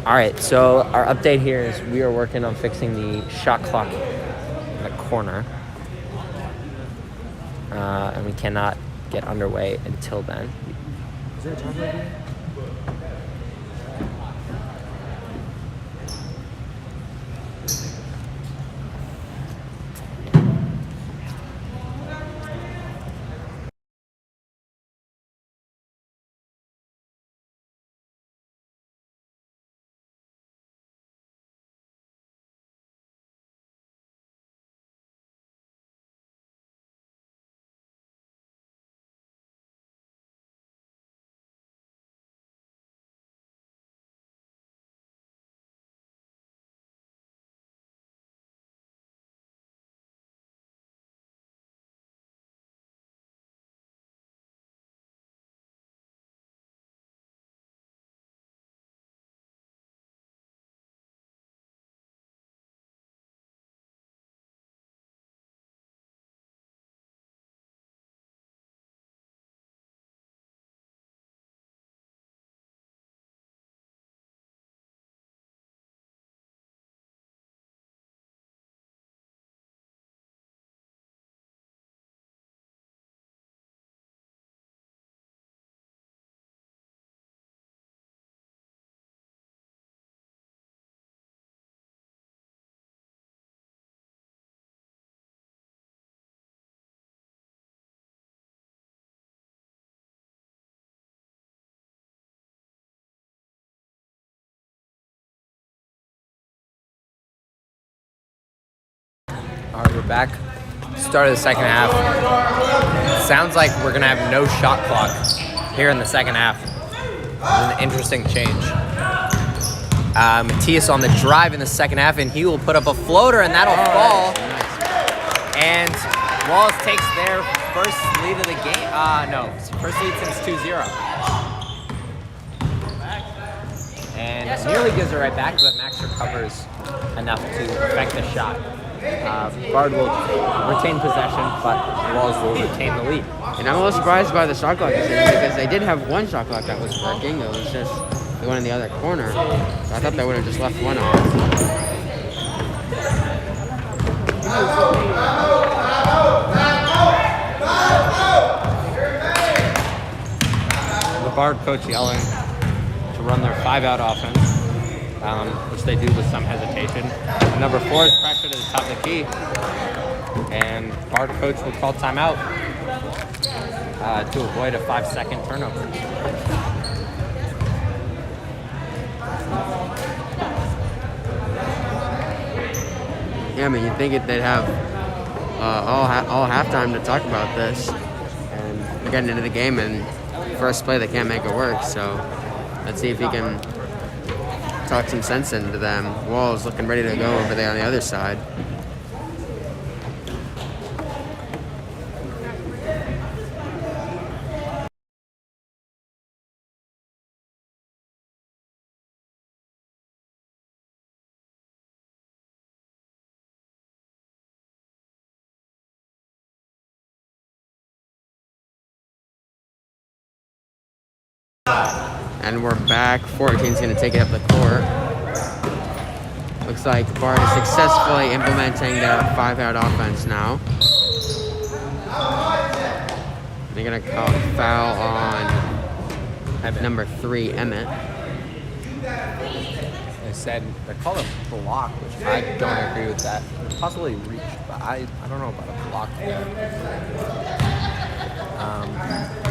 S1: All right, so our update here is we are working on fixing the shot clock in the corner. And we cannot get underway until then. Is there a time limit? All right, we're back. Start of the second half. Sounds like we're gonna have no shot clock here in the second half. An interesting change. Matthias on the drive in the second half, and he will put up a floater, and that'll fall. And Walls takes their first lead of the game. No, first lead since 2-0. And nearly gives it right back, but Max recovers enough to affect the shot. BARD will retain possession, but Walls will retain the lead.
S2: And I'm a little surprised by the shot clock decision because they did have one shot clock that was working. It was just the one in the other corner. So I thought they would have just left one on.
S1: The BARD coach yelling to run their 5-out offense, which they do with some hesitation. And number 4 is pressured to the top of the key, and BARD coach will call timeout to avoid a 5-second turnover.
S2: Yeah, I mean, you'd think they'd have all halftime to talk about this, and we're getting into the game, and first play they can't make it work. So let's see if he can talk some sense into them. Walls looking ready to go over there on the other side. And we're back. 14's going to take it up the court. Looks like BARD is successfully implementing their 5-out offense now. They're going to call a foul on number 3, Emmett.
S1: They said they called a block, which I don't agree with that. Possibly reach, but I don't know about a block there.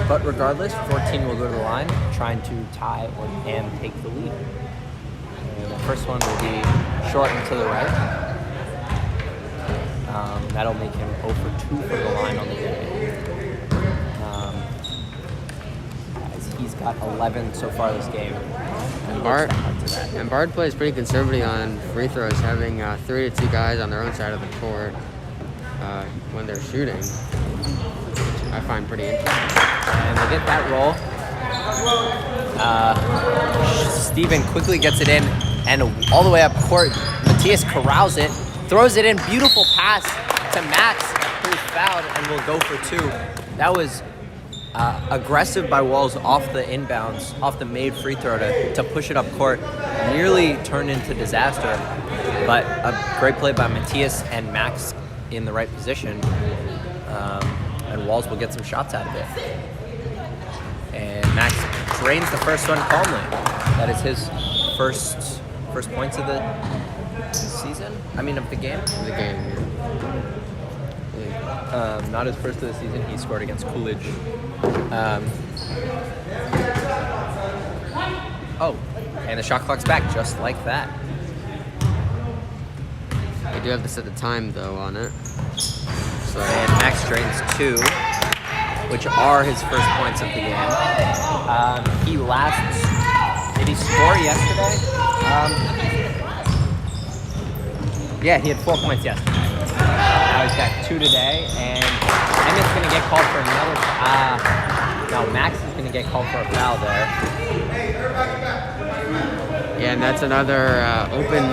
S1: But regardless, 14 will go to the line, trying to tie and take the lead. And the first one will be short and to the right. That'll make him 0 for 2 for the line on the day. As he's got 11 so far this game.
S2: And BARD plays pretty conservatively on free throws, having 3 to 2 guys on their own side of the court when they're shooting. I find pretty interesting.
S1: And they get that roll. Steven quickly gets it in, and all the way up court, Matthias corrals it, throws it in, beautiful pass to Max, who's fouled and will go for 2. That was aggressive by Walls off the inbounds, off the made free throw to push it up court. Nearly turned into disaster, but a great play by Matthias and Max in the right position. And Walls will get some shots out of it. And Max drains the first one calmly. That is his first points of the season? I mean, of the game?
S2: The game, yeah.
S1: Not his first of the season. He scored against Coolidge. And the shot clock's back just like that.
S2: They do have to set the time, though, on it. So.
S1: And Max drains 2, which are his first points of the game. Did he score yesterday? Yeah, he had 4 points yesterday. Now he's got 2 today, and Emmett's going to get called for another. No, Max is going to get called for a foul there.
S2: Yeah, and that's another open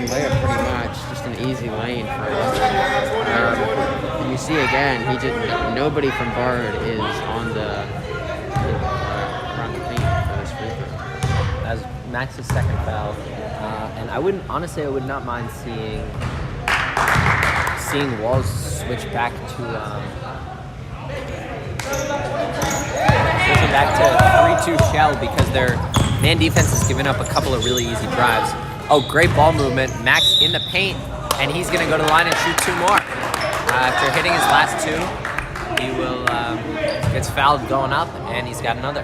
S2: layup, pretty much, just an easy lane for him. You see again, nobody from BARD is on the around the paint for this free throw.
S1: As Max's second foul, and I would not mind seeing Walls switch back to 3-2 shell, because their man defense has given up a couple of really easy drives. Oh, great ball movement. Max in the paint, and he's going to go to the line and shoot 2 more. After hitting his last 2, he will gets fouled going up, and he's got another.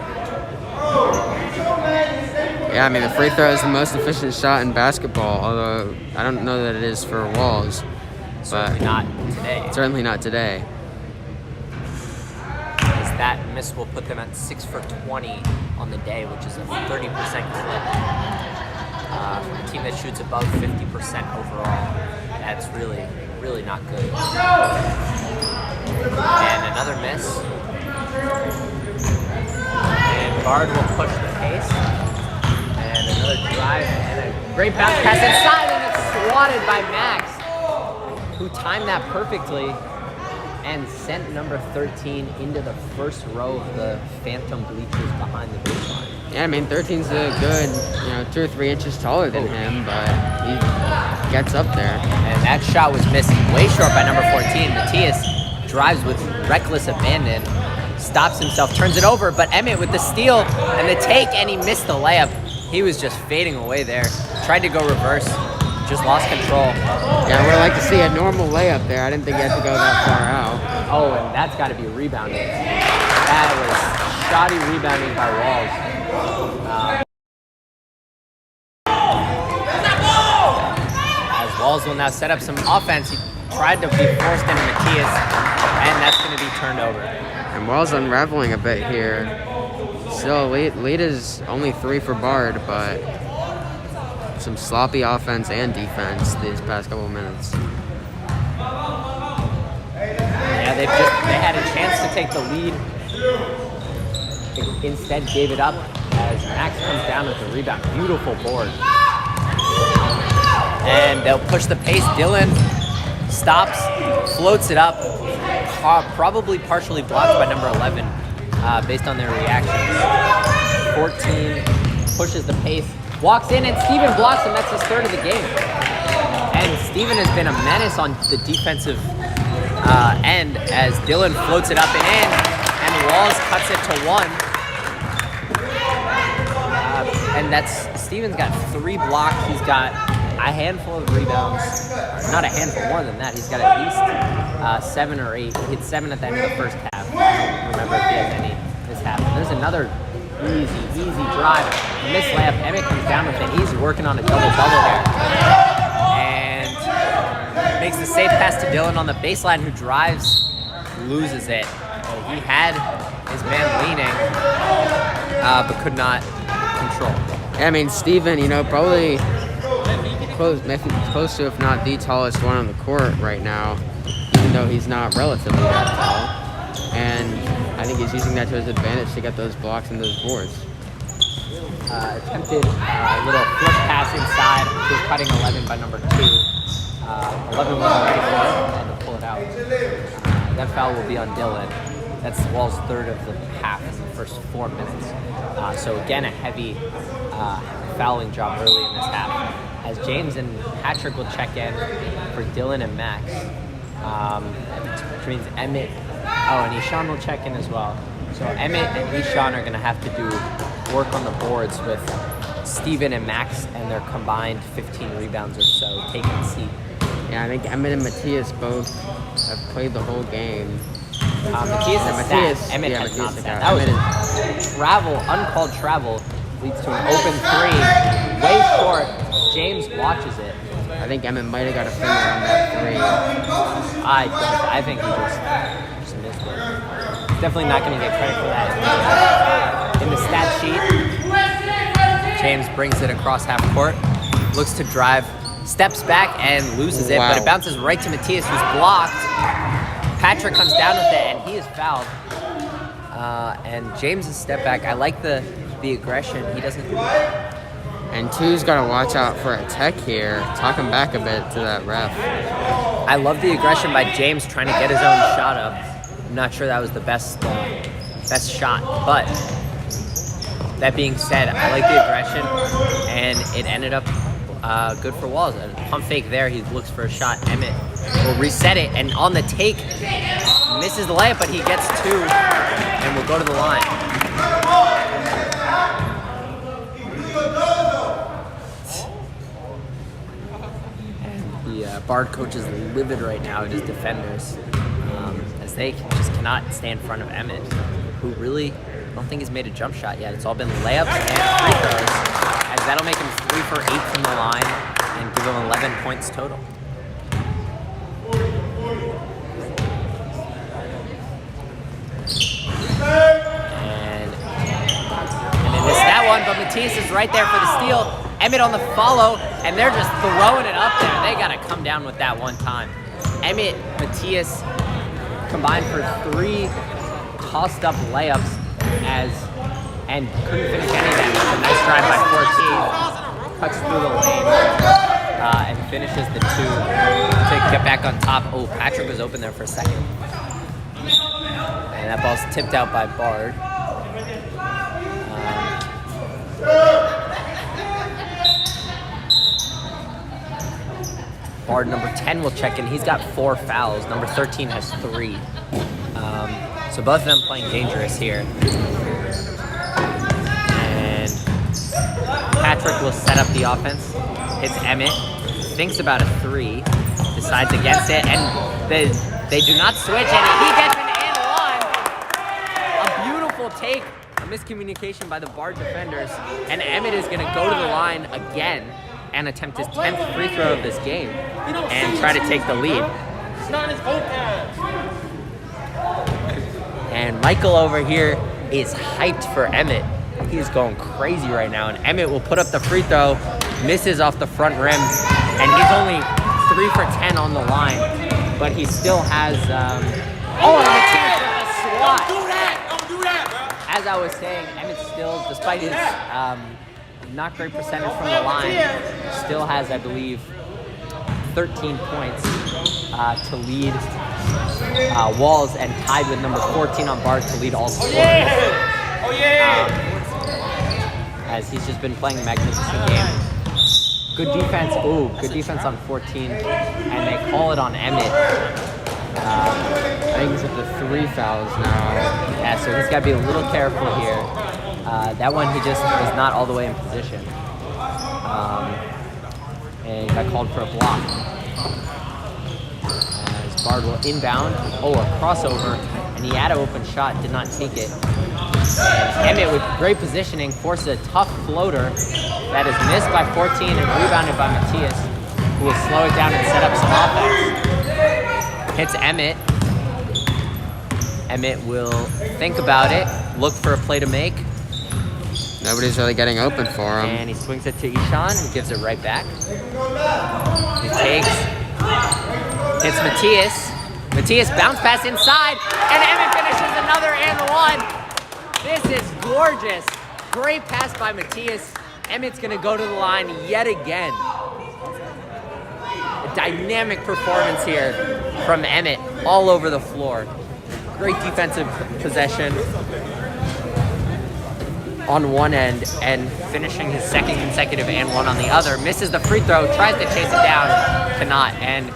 S2: Yeah, I mean, the free throw is the most efficient shot in basketball, although I don't know that it is for Walls.
S1: Certainly not today.
S2: Certainly not today.
S1: As that miss will put them at 6 for 20 on the day, which is a 30% clip. A team that shoots above 50% overall, that's really not good. And another miss. And BARD will push the pace. And another drive and a great bounce pass inside, and it's swatted by Max, who timed that perfectly and sent number 13 into the first row of the phantom bleachers behind the baseline.
S2: Yeah, I mean, 13's a good, 2 or 3 inches taller than him, but he gets up there.
S1: And that shot was missed way short by number 14. Matthias drives with reckless abandon, stops himself, turns it over, but Emmett with the steal and the take, and he missed the layup. He was just fading away there. Tried to go reverse, just lost control.
S2: Yeah, I would like to see a normal layup there. I didn't think he had to go that far out.
S1: Oh, and that's got to be rebounding. That was shoddy rebounding by Walls. As Walls will now set up some offense, he tried to be forced into Matthias, and that's going to be turned over.
S2: And Walls unraveling a bit here. Still, lead is only 3 for BARD, but some sloppy offense and defense these past couple of minutes.
S1: Yeah, they had a chance to take the lead. Instead, gave it up as Max comes down with the rebound. Beautiful board. And they'll push the pace. Dylan stops, floats it up, probably partially blocked by number 11 based on their reactions. 14 pushes the pace, walks in, and Steven blocks him. That's his third of the game. And Steven has been a menace on the defensive end as Dylan floats it up and in, and Walls cuts it to 1. And that's Steven's got 3 blocks. He's got a handful of rebounds. Not a handful, more than that. He's got at least 7 or 8. He hit 7 at the end of the first half. I don't remember if he has any this half. There's another easy drive. Miss layup. Emmett comes down with it. He's working on a double-double here. And makes the safe pass to Dylan on the baseline, who drives, loses it. He had his man leaning, but could not control.
S2: Yeah, I mean, Steven, probably close to, if not the tallest one on the court right now, even though he's not relatively that tall. And I think he's using that to his advantage to get those blocks and those boards.
S1: Attempted a little flip pass inside to a cutting 11 by number 2. 11 wasn't ready for it, and to pull it out. That foul will be on Dylan. That's Wall's third of the half in the first 4 minutes. So again, a heavy fouling job early in this half. As James and Patrick will check in for Dylan and Max. Which means Emmett, and Ishan will check in as well. So Emmett and Ishan are going to have to do work on the boards with Steven and Max and their combined 15 rebounds or so taking a seat.
S2: Yeah, I think Emmett and Matthias both have played the whole game.
S1: Matthias has sat. Emmett has not sat. That was uncalled travel, leads to an open 3, way short. James watches it.
S2: I think Emmett might have got a finger on that 3.
S1: I think he just missed it. He's definitely not going to get credit for that. In the stat sheet, James brings it across half court, looks to drive, steps back and loses it, but it bounces right to Matthias, who's blocked. Patrick comes down with it, and he is fouled. And James' step back. I like the aggression. He doesn't.
S2: And 2's got to watch out for a tech here. Talk him back a bit to that ref.
S1: I love the aggression by James trying to get his own shot up. I'm not sure that was the best shot, but that being said, I like the aggression, and it ended up good for Walls. A pump fake there. He looks for a shot. Emmett will reset it, and on the take, misses the layup, but he gets 2 and will go to the line. The BARD coach is livid right now at his defenders as they just cannot stay in front of Emmett, who really I don't think has made a jump shot yet. It's all been layups and free throws, as that'll make him 3 for 8 from the line and give him 11 points total. And they missed that one, but Matthias is right there for the steal. Emmett on the follow, and they're just throwing it up there. They got to come down with that one time. Emmett, Matthias, combined for 3 tossed up layups and couldn't finish any of them. It's a nice drive by 14. Cuts through the lane and finishes the 2 to get back on top. Oh, Patrick was open there for a second. And that ball's tipped out by BARD. BARD number 10 will check in. He's got 4 fouls. Number 13 has 3. So both of them playing dangerous here. And Patrick will set up the offense. Hits Emmett. Thinks about a 3. Decides against it. And they do not switch. And he gets an and 1. A beautiful take. A miscommunication by the BARD defenders. And Emmett is going to go to the line again and attempt his 10th free throw of this game and try to take the lead.
S3: It's not his vocab.
S1: And Michael over here is hyped for Emmett. He is going crazy right now. And Emmett will put up the free throw, misses off the front rim, and he's only 3 for 10 on the line. But he still has, and Matthias with a swat.
S3: Don't do that, bro.
S1: As I was saying, Emmett still, despite his not great percentage from the line, still has, I believe, 13 points to lead Walls, and tied with number 14 on BARD to lead all scorers.
S3: Oh yeah!
S1: As he's just been playing a magnificent game. Good defense. Ooh, good defense on 14, and they call it on Emmett.
S2: I think he's at the 3 fouls now.
S1: Yeah, so he's got to be a little careful here. That one he just was not all the way in position. And he got called for a block. As BARD will inbound. Oh, a crossover. And he had an open shot, did not take it. And Emmett with great positioning forces a tough floater that is missed by 14 and rebounded by Matthias, who will slow it down and set up some offense. Hits Emmett. Emmett will think about it, look for a play to make.
S2: Nobody's really getting open for him.
S1: And he swings it to Ishan, who gives it right back. He takes, hits Matthias. Matthias bounce pass inside, and Emmett finishes another and 1. This is gorgeous. Great pass by Matthias. Emmett's gonna go to the line yet again. A dynamic performance here from Emmett all over the floor. Great defensive possession on one end and finishing his 2nd consecutive and 1 on the other. Misses the free throw, tries to chase it down, cannot. And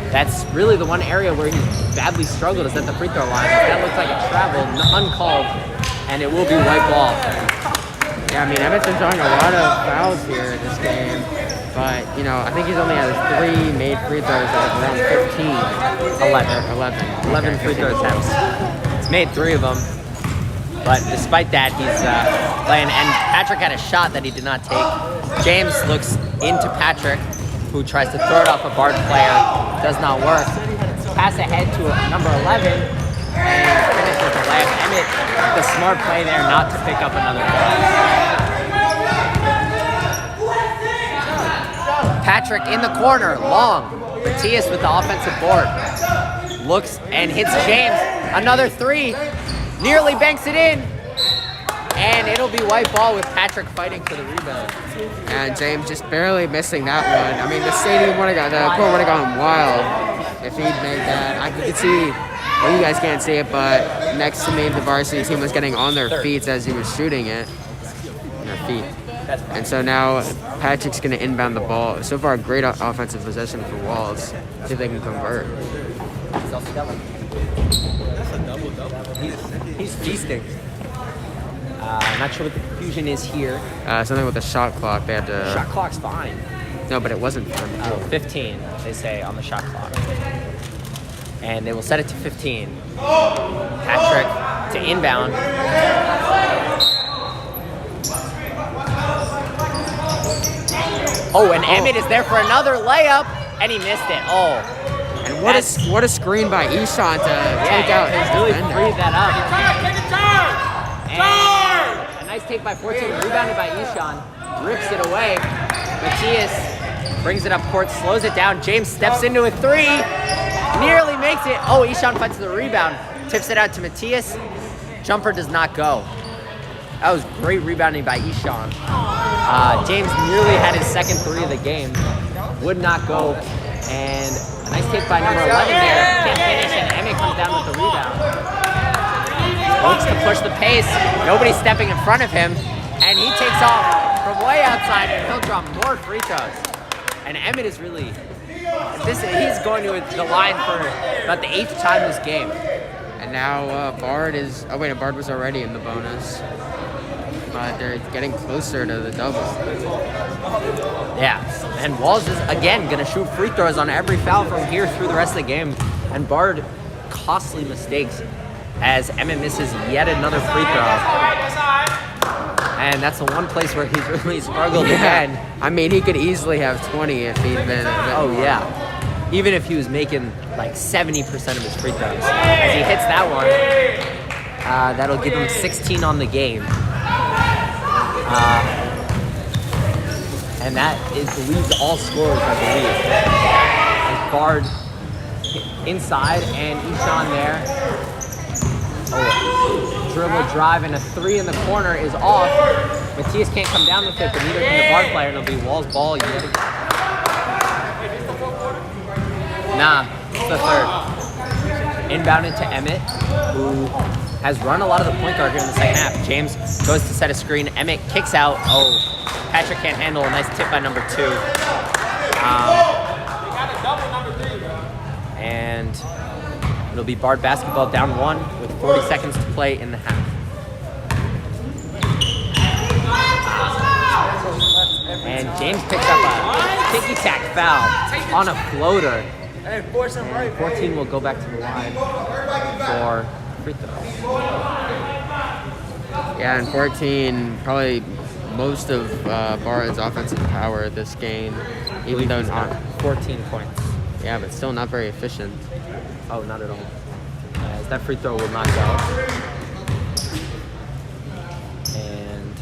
S1: that's really the one area where he's badly struggled is at the free throw line. That looks like a travel, uncalled, and it will be white ball.
S2: Yeah, I mean, Emmett's been drawing a lot of fouls here in this game. But, you know, I think he's only had 3 made free throws out of around 15. 11 free throw attempts.
S1: He's made 3 of them. But despite that, he's playing. And Patrick had a shot that he did not take. James looks into Patrick, who tries to throw it off a BARD player. Does not work. Pass ahead to number 11 and finishes the layup. Emmett, the smart play there not to pick up another foul. Patrick in the corner, long. Matthias with the offensive board. Looks and hits James. Another 3. Nearly banks it in. And it'll be white ball with Patrick fighting for the rebound.
S2: And James just barely missing that one. I mean, the stadium would have gone, the court would have gone wild if he'd made that. I could see, well, you guys can't see it, but next to me, the varsity team was getting on their feet as he was shooting it. On their feet. And so now Patrick's going to inbound the ball. So far, a great offensive possession for Walls. See if they can convert.
S1: He's feasting. Not sure what the confusion is here.
S2: Something with the shot clock. They had to.
S1: Shot clock's fine.
S2: No, but it wasn't.
S1: 15, they say on the shot clock. And they will set it to 15. Patrick to inbound. Oh, and Emmett is there for another layup, and he missed it. Oh.
S2: And what a screen by Ishan to take out his
S1: really
S2: defender.
S1: freed that up.
S3: Take a turn!
S1: And a nice take by 14, rebounded by Ishan. Rips it away. Matthias brings it up court, slows it down. James steps into a 3.
S4: nearly makes it. Oh, Ishan fights the rebound, tips it out to Matthias. Jumper does not go. That was great rebounding by Ishan. James nearly had his second three of the game. Would not go. And a nice take by number 11 there. Can't finish, and Emmett comes down with the rebound. Looks to push the pace. Nobody's stepping in front of him. And he takes off from way outside, and he'll draw more free throws. And Emmett is really... he's going to the line for about the 8th time this game.
S2: And now BARD is... Oh, wait, BARD was already in the bonus. But they're getting closer to the double.
S4: Yeah, and Walls is, again, going to shoot free throws on every foul from here through the rest of the game. And BARD, costly mistakes as Emmett misses yet another free throw. And that's the one place where he's really struggled again.
S2: I mean, he could easily have 20 if he'd been a bit more.
S4: Yeah. Even if he was making like 70% of his free throws. As he hits that one, that'll give him 16 on the game. And that leads all scorers, I believe. As BARD inside and Ishan there. Oh, dribble drive and a three in the corner is off. Matthias can't come down with it, but neither can the BARD player, and it'll be Wall's ball yet again. Nah, it's the third. Inbounded to Emmett, who has run a lot of the point guard here in the second half. James goes to set a screen. Emmett kicks out. Oh, Patrick can't handle a nice tip by number 2. And it'll be BARD basketball down 1 with 40 seconds to play in the half. And James picks up a ticky-tack foul on a floater. And 14 will go back to the line for free throws.
S2: Yeah, and 14, probably most of BARD's offensive power this game, even though not
S4: 14 points.
S2: Yeah, but still not very efficient.
S4: Oh, not at all. As that free throw will not go. And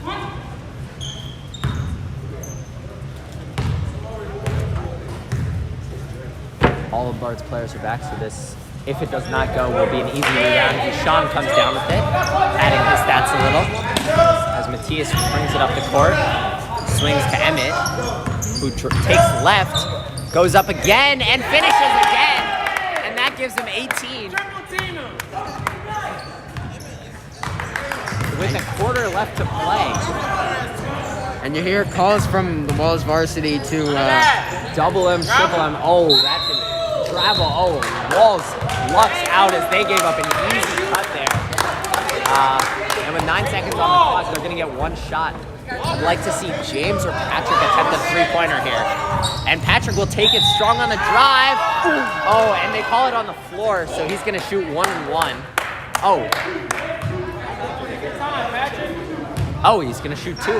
S4: all of BARD's players are back, so this, if it does not go, will be an easy rebound. Sean comes down with it, adding his stats a little. As Matthias brings it up the court, swings to Emmett, who takes left, goes up again, and finishes again. And that gives him 18. With a quarter left to play.
S2: And you hear calls from the Walls varsity to
S4: double him, triple him. Oh, that's a travel. Oh, Walls lucks out as they gave up an easy cut there. And with 9 seconds on the clock, they're going to get one shot. I'd like to see James or Patrick attempt a three-pointer here. And Patrick will take it strong on the drive. Oh, and they call it on the floor, so he's going to shoot 1 and 1. Oh. Oh, he's going to shoot 2.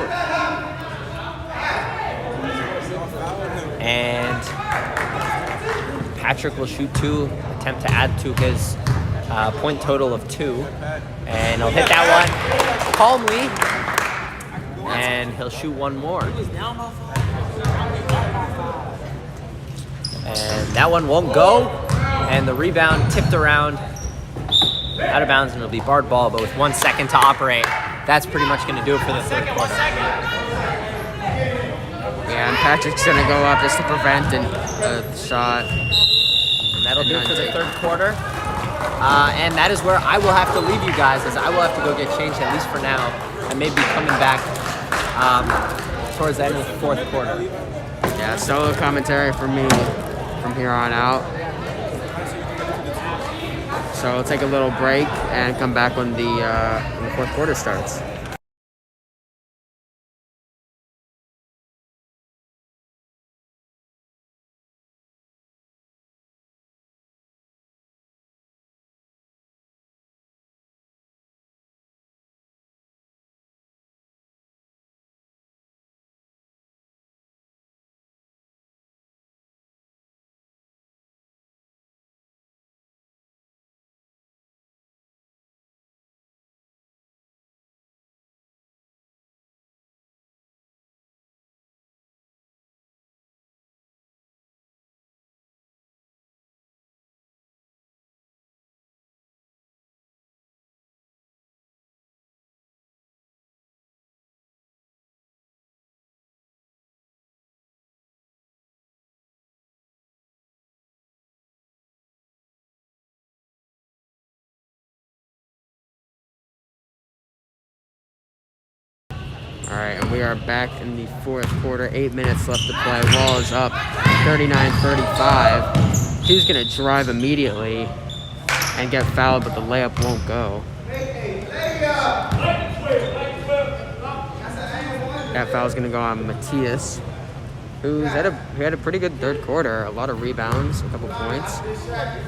S4: And Patrick will shoot 2, attempt to add to his point total of 2. And he'll hit that one calmly. And he'll shoot 1 more. And that one won't go. And the rebound tipped around out of bounds, and it'll be BARD ball, but with 1 second to operate. That's pretty much going to do it for the third quarter.
S2: Yeah, and Patrick's going to go up just to prevent a shot.
S4: And that'll do it for the third quarter. And that is where I will have to leave you guys, as I will have to go get changed, at least for now. I may be coming back towards the end of the fourth quarter.
S2: Yeah, solo commentary from me from here on out. So we'll take a little break and come back when the fourth quarter starts. All right, and we are back in the fourth quarter. 8 minutes left to play. Wall is up 39-35. He's going to drive immediately and get fouled, but the layup won't go. That foul's going to go on Matthias, who had a pretty good third quarter. A lot of rebounds, a couple points,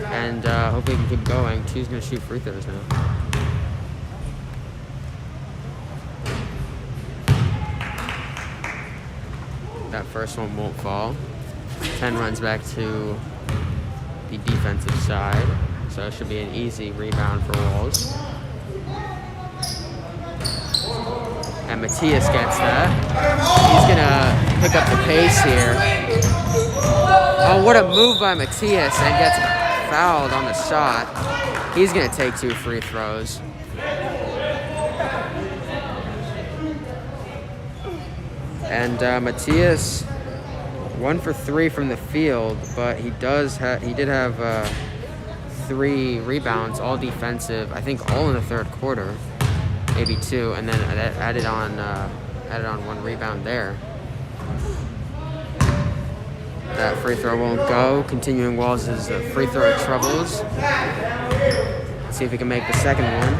S2: and hopefully he can keep going. He's going to shoot free throws now. That first one won't fall. 10 runs back to the defensive side, so it should be an easy rebound for Walls. And Matthias gets that. He's gonna pick up the pace here. Oh, what a move by Matthias, and gets fouled on the shot. He's gonna take 2 free throws. And Matthias, 1 for 3 from the field, but he did have 3 rebounds, all defensive. I think all in the third quarter, maybe 2, and then added on 1 rebound there. That free throw won't go. Continuing Walls' free throw troubles. Let's see if he can make the second one.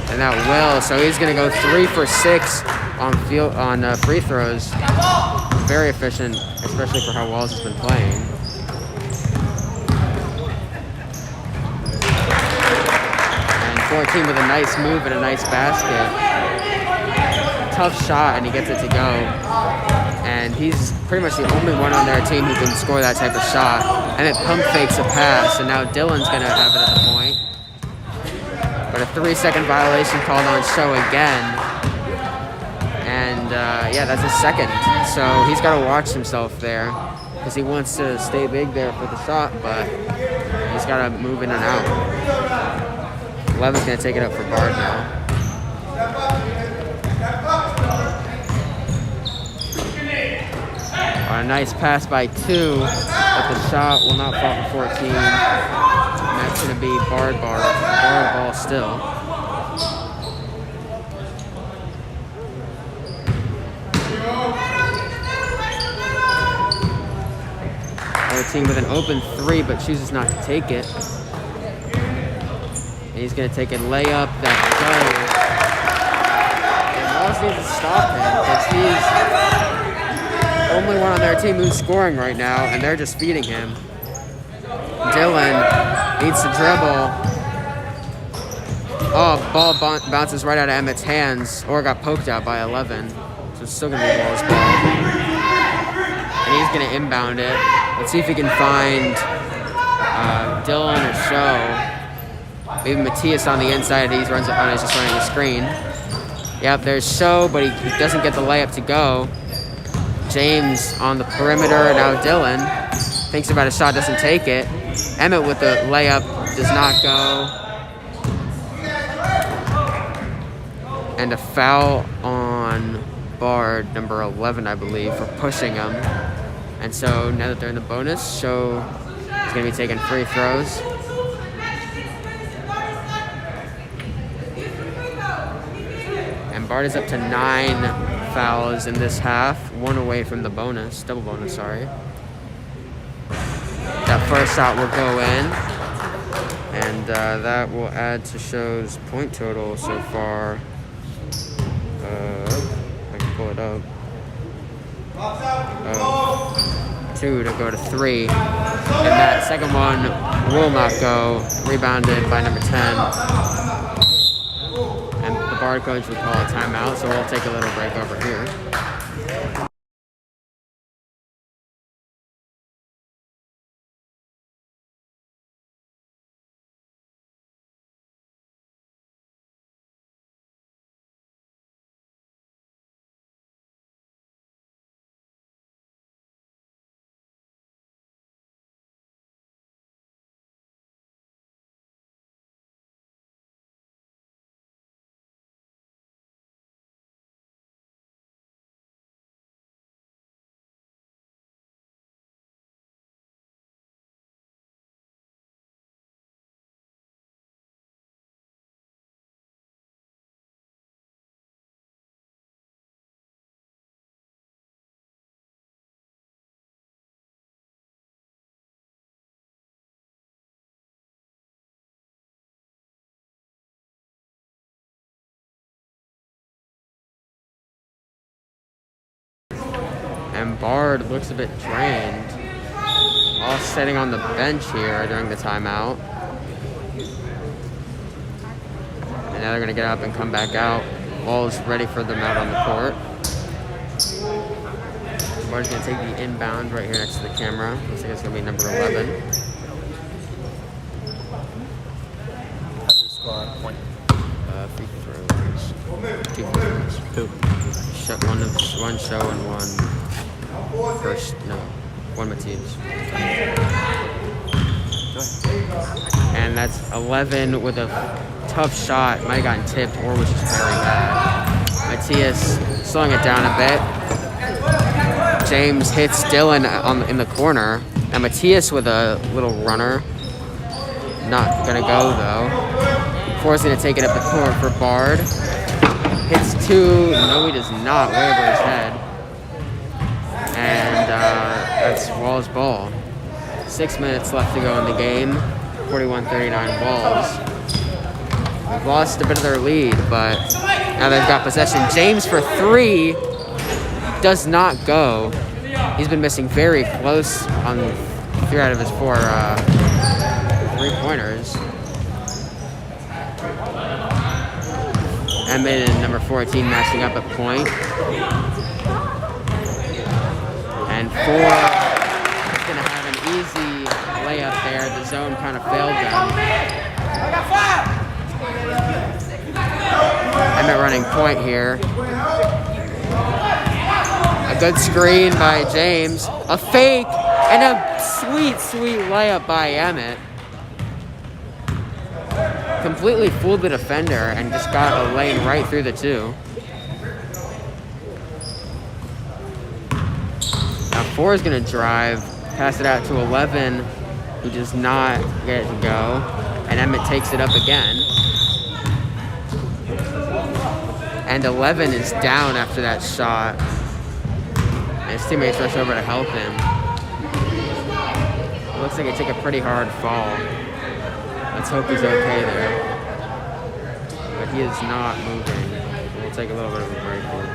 S2: And that will, so he's going to go 3 for 6 on free throws. Very efficient, especially for how Walls has been playing. And 14 with a nice move and a nice basket. Tough shot, and he gets it to go. And he's pretty much the only one on their team who can score that type of shot. And it pump fakes a pass, and now Dylan's going to have it at the point. But a 3-second violation called on Show again. And yeah, that's his second. So he's got to watch himself there because he wants to stay big there for the shot, but he's got to move in and out. Levin's going to take it up for BARD now. A nice pass by 2, but the shot will not fall for 14. And that's going to be BARD ball still. Other team with an open 3, but chooses not to take it. And he's going to take a layup that goes. And Walls needs to stop him because he's the only one on their team who's scoring right now, and they're just feeding him. Dylan needs to dribble. Oh, ball bounces right out of Emmett's hands, or got poked out by 11. So it's still going to be Walls' ball. And he's going to inbound it. Let's see if he can find Dylan or Show. Maybe Matthias on the inside. He's just running a screen. Yep, there's Show, but he doesn't get the layup to go. James on the perimeter, and now Dylan thinks about a shot, doesn't take it. Emmett with the layup does not go. And a foul on BARD, number 11, I believe, for pushing him. And so now that they're in the bonus, Show is going to be taking free throws. And BARD is up to 9 fouls in this half, 1 away from the bonus, double bonus, sorry. That first shot will go in, and that will add to Show's point total so far. I can pull it up. 2 to go to 3. And that second one will not go. Rebounded by number 10. And the BARD coach would call a timeout, so we'll take a little break over here. And BARD looks a bit drained. All sitting on the bench here during the timeout. And now they're going to get up and come back out. Ball's ready for them out on the court. BARD's going to take the inbound right here next to the camera. Looks like it's going to be number 11.
S1: How do we score on point?
S2: Free throws. 2 free throws.
S1: Who?
S2: One show and one Matthias. And that's 11 with a tough shot. Might have gotten tipped or was just very bad. Matthias slowing it down a bit. James hits Dylan in the corner. And Matthias with a little runner. Not gonna go though. Forcing to take it up the court for BARD. Hits 2. No, he does not. Way over his head. And that's Wall's ball. 6 minutes left to go in the game. 41-39 Walls. They've lost a bit of their lead, but now they've got possession. James for 3 does not go. He's been missing very close on 3 out of his 4 3-pointers. Emmett and number 14 matching up at point. And 4 is going to have an easy layup there. The zone kind of failed them. Emmett running point here. A good screen by James. A fake and a sweet, sweet layup by Emmett. Completely fooled the defender and just got a lane right through the 2. Now 4 is going to drive, pass it out to 11, who does not get it to go. And Emmett takes it up again. And 11 is down after that shot. And his teammates rush over to help him. It looks like he took a pretty hard fall. Let's hope he's okay there. But he is not moving. We'll take a little bit of a break here.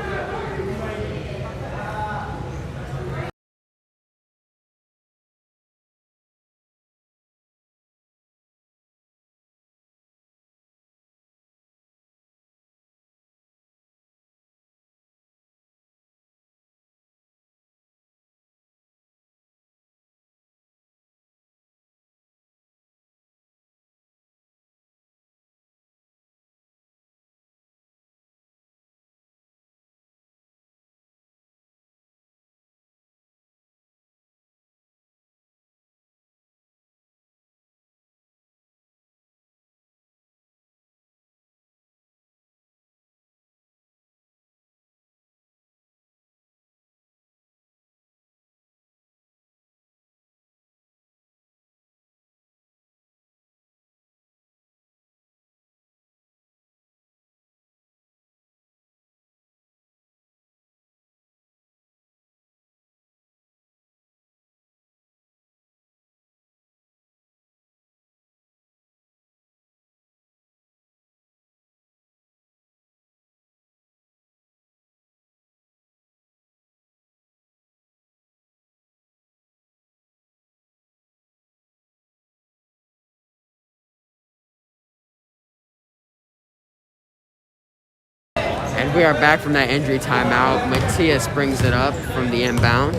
S2: And we are back from that injury timeout. Matthias brings it up from the inbound.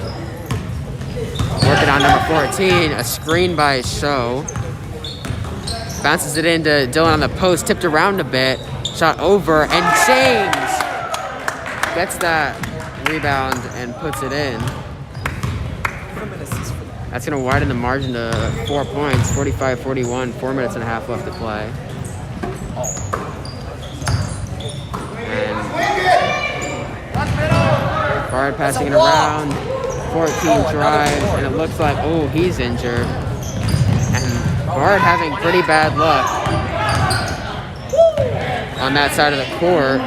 S2: Working on number 14, a screen by Show. Bounces it into Dylan on the post, tipped around a bit, shot over, and James gets that rebound and puts it in. That's going to widen the margin to 4 points, 45-41, 4 minutes and a half left to play. BARD passing it around, 14 drives, and it looks like, oh, he's injured. And BARD having pretty bad luck on that side of the court.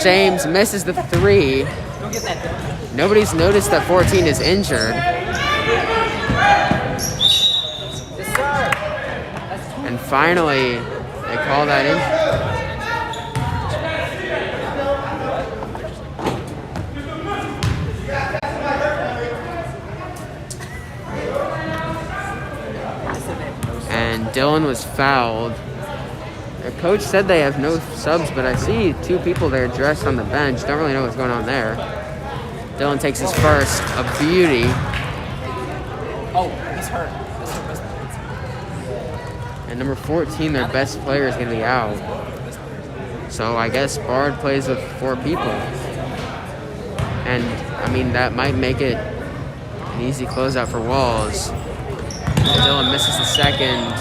S2: James misses the 3. Nobody's noticed that 14 is injured. And finally, they call that injury. Dylan was fouled. The coach said they have no subs, but I see 2 people there dressed on the bench. Don't really know what's going on there. Dylan takes his first. A beauty.
S4: Oh, he's hurt.
S2: And number 14, their best player, is going to be out. So I guess Bard plays with 4 people. And, I mean, that might make it an easy closeout for Walls. Dylan misses the second.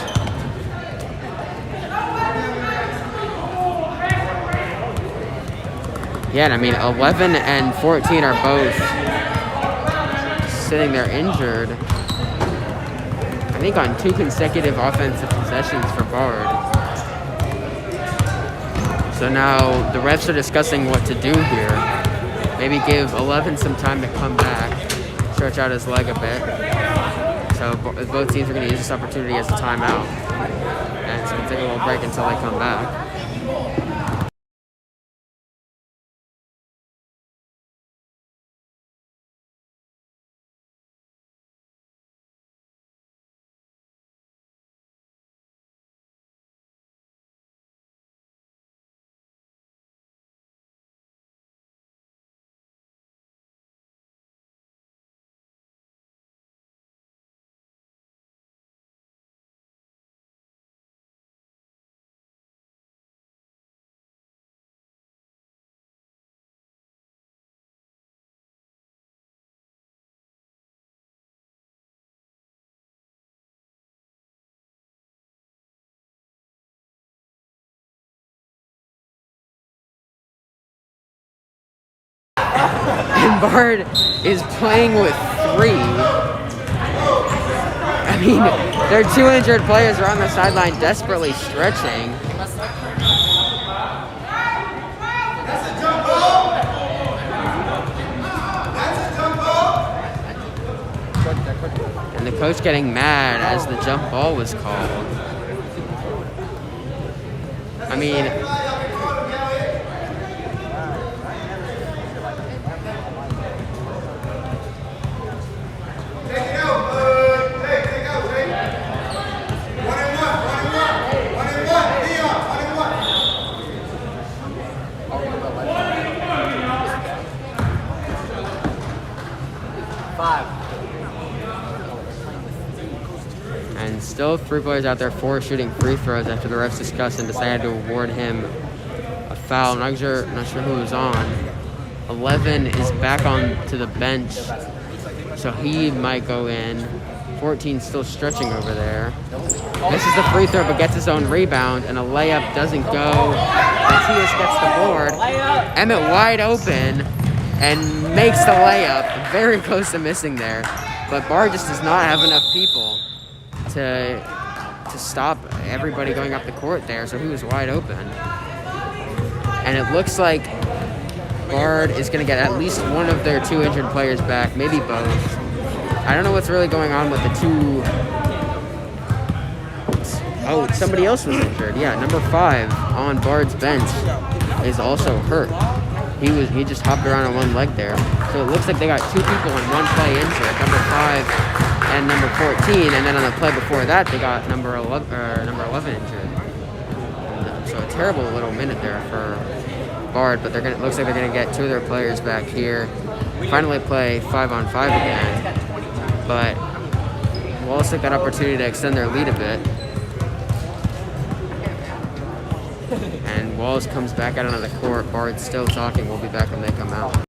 S2: Yeah, I mean, 11 and 14 are both sitting there injured. I think on 2 consecutive offensive possessions for Bard. So now the refs are discussing what to do here. Maybe give 11 some time to come back, stretch out his leg a bit. So both teams are going to use this opportunity as a timeout. And so we'll take a little break until they come back. And Bard is playing with 3. I mean, their 2 injured players are on the sideline desperately stretching. And the coach getting mad as the jump ball was called. I mean, and still 3 players out there, 4 shooting free throws after the refs discussed and decided to award him a foul. I'm not sure who was on. 11 is back on to the bench, so he might go in. 14 still stretching over there. Misses the free throw, but gets his own rebound, and a layup doesn't go. Matias gets the board. Emmett wide open and makes the layup. Very close to missing there, but Bard just does not have enough people to stop everybody going up the court there, so he was wide open. And it looks like Bard is going to get at least one of their 2 injured players back, maybe both. I don't know what's really going on with the 2. Oh, somebody else was injured. Yeah, number 5 on Bard's bench is also hurt. He just hopped around on one leg there. So it looks like they got 2 people in one play injured, number 5 and number 14, and then on the play before that they got number 11 injured. So a terrible little minute there for Bard, but it looks like they're gonna get 2 of their players back here. Finally play 5-on-5 again, but Wallace took that opportunity to extend their lead a bit. And Wallace comes back out onto the court. Bard's still talking. We'll be back when they come out.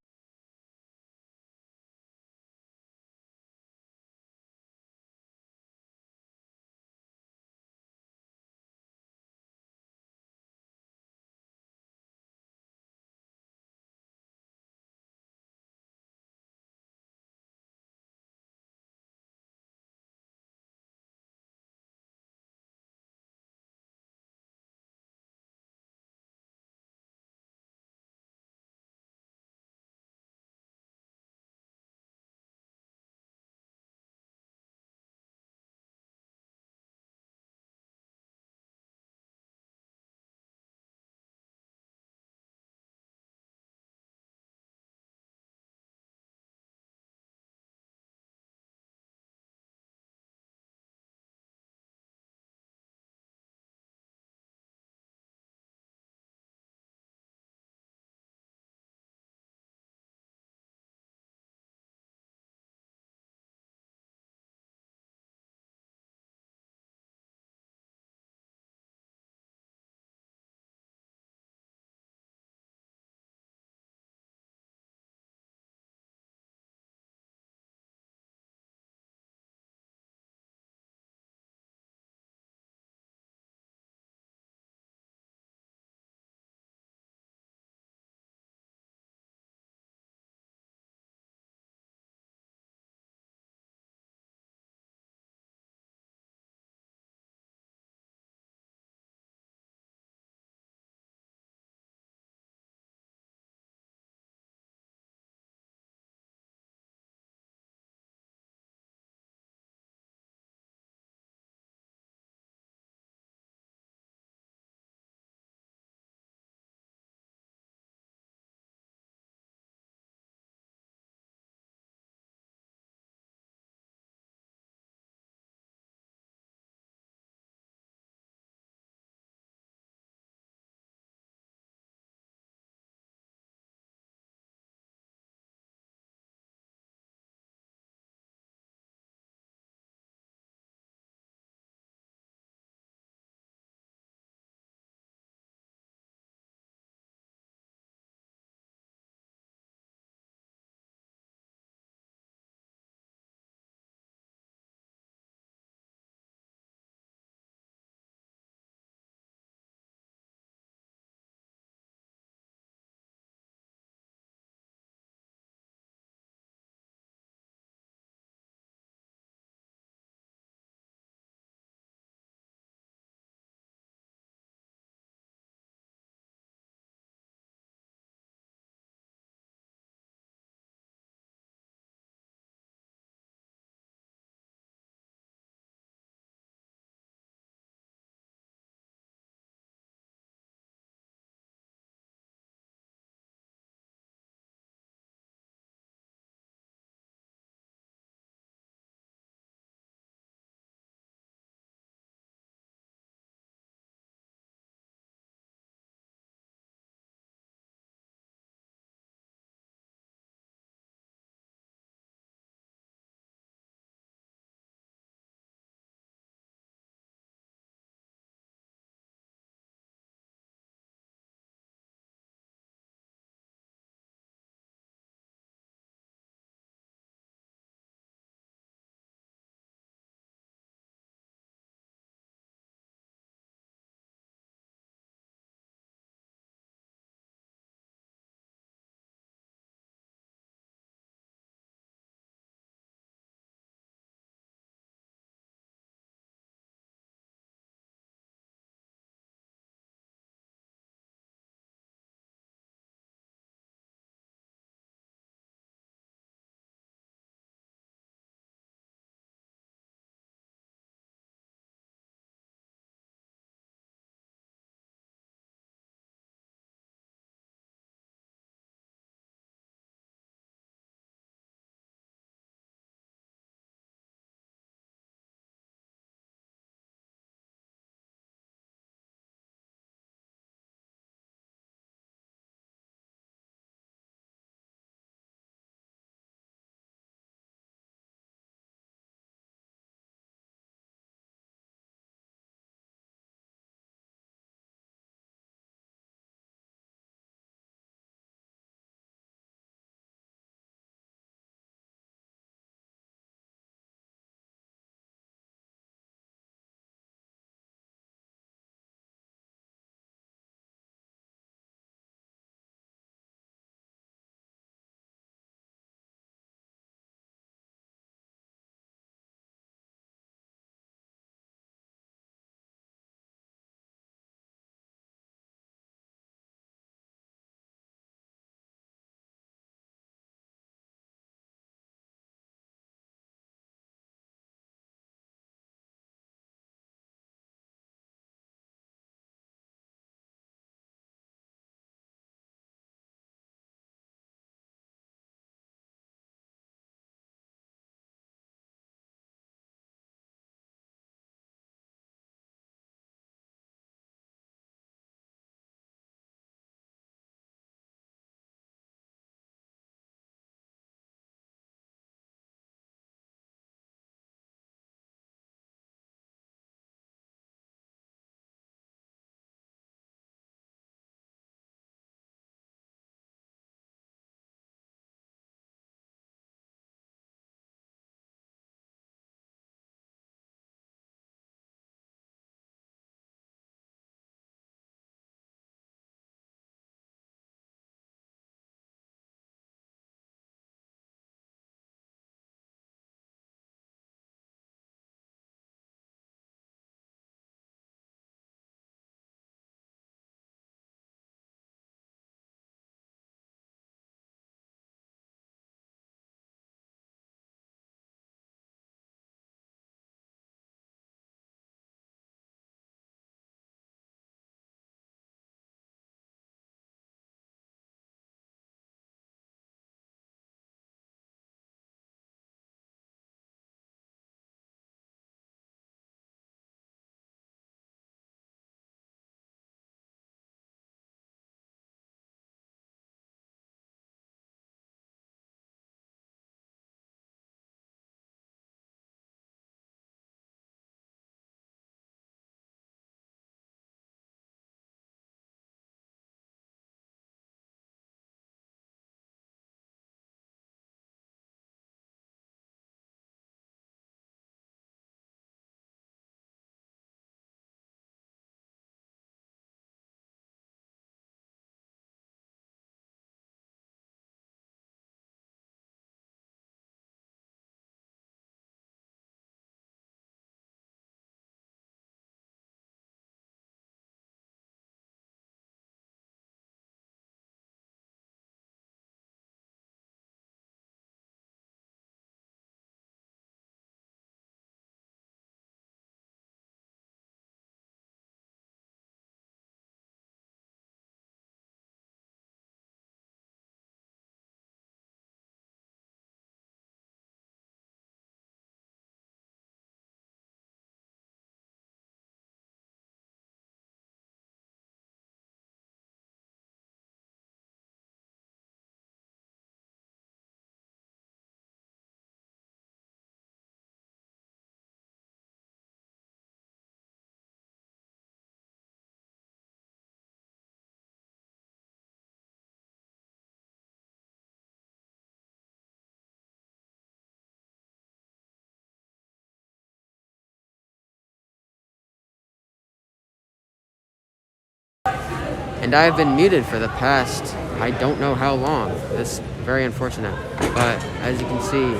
S2: And I've been muted for the past, I don't know how long. It's very unfortunate. But as you can see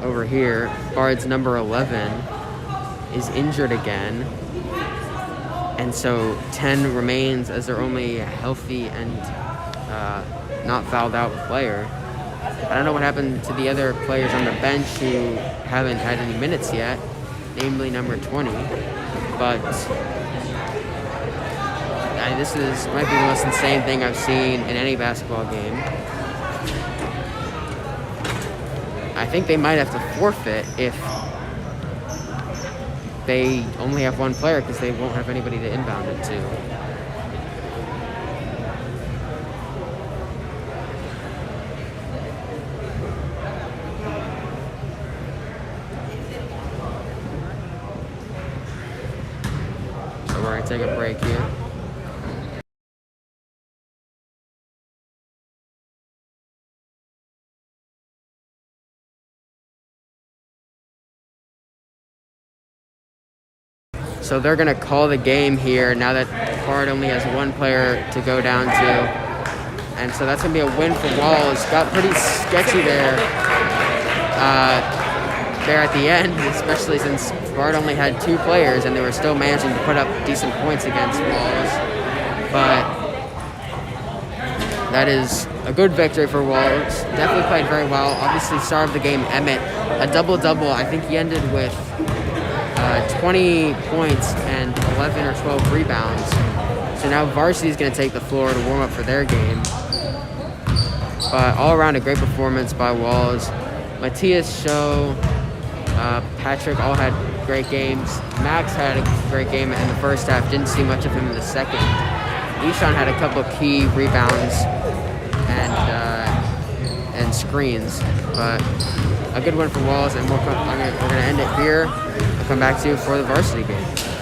S2: over here, Bard's number 11 is injured again. And so 10 remains as their only healthy and not fouled out player. I don't know what happened to the other players on the bench who haven't had any minutes yet, namely number 20. But this might be the most insane thing I've seen in any basketball game. I think they might have to forfeit if they only have one player because they won't have anybody to inbound it to. So we're gonna take a break here. So they're going to call the game here now that Bard only has one player to go down to. And so that's going to be a win for Walls. Got pretty sketchy there at the end, especially since Bard only had 2 players and they were still managing to put up decent points against Walls. But that is a good victory for Walls. Definitely played very well. Obviously, star of the game, Emmett, a double-double. I think he ended with 20 points and 11 or 12 rebounds. So now Varsity is going to take the floor to warm up for their game. But all around a great performance by Walls. Matthias, Show, Patrick all had great games. Max had a great game in the first half. Didn't see much of him in the second. Ishan had a couple of key rebounds and screens. But a good win for Walls, and we're going to end it here. I'll come back to you for the varsity game.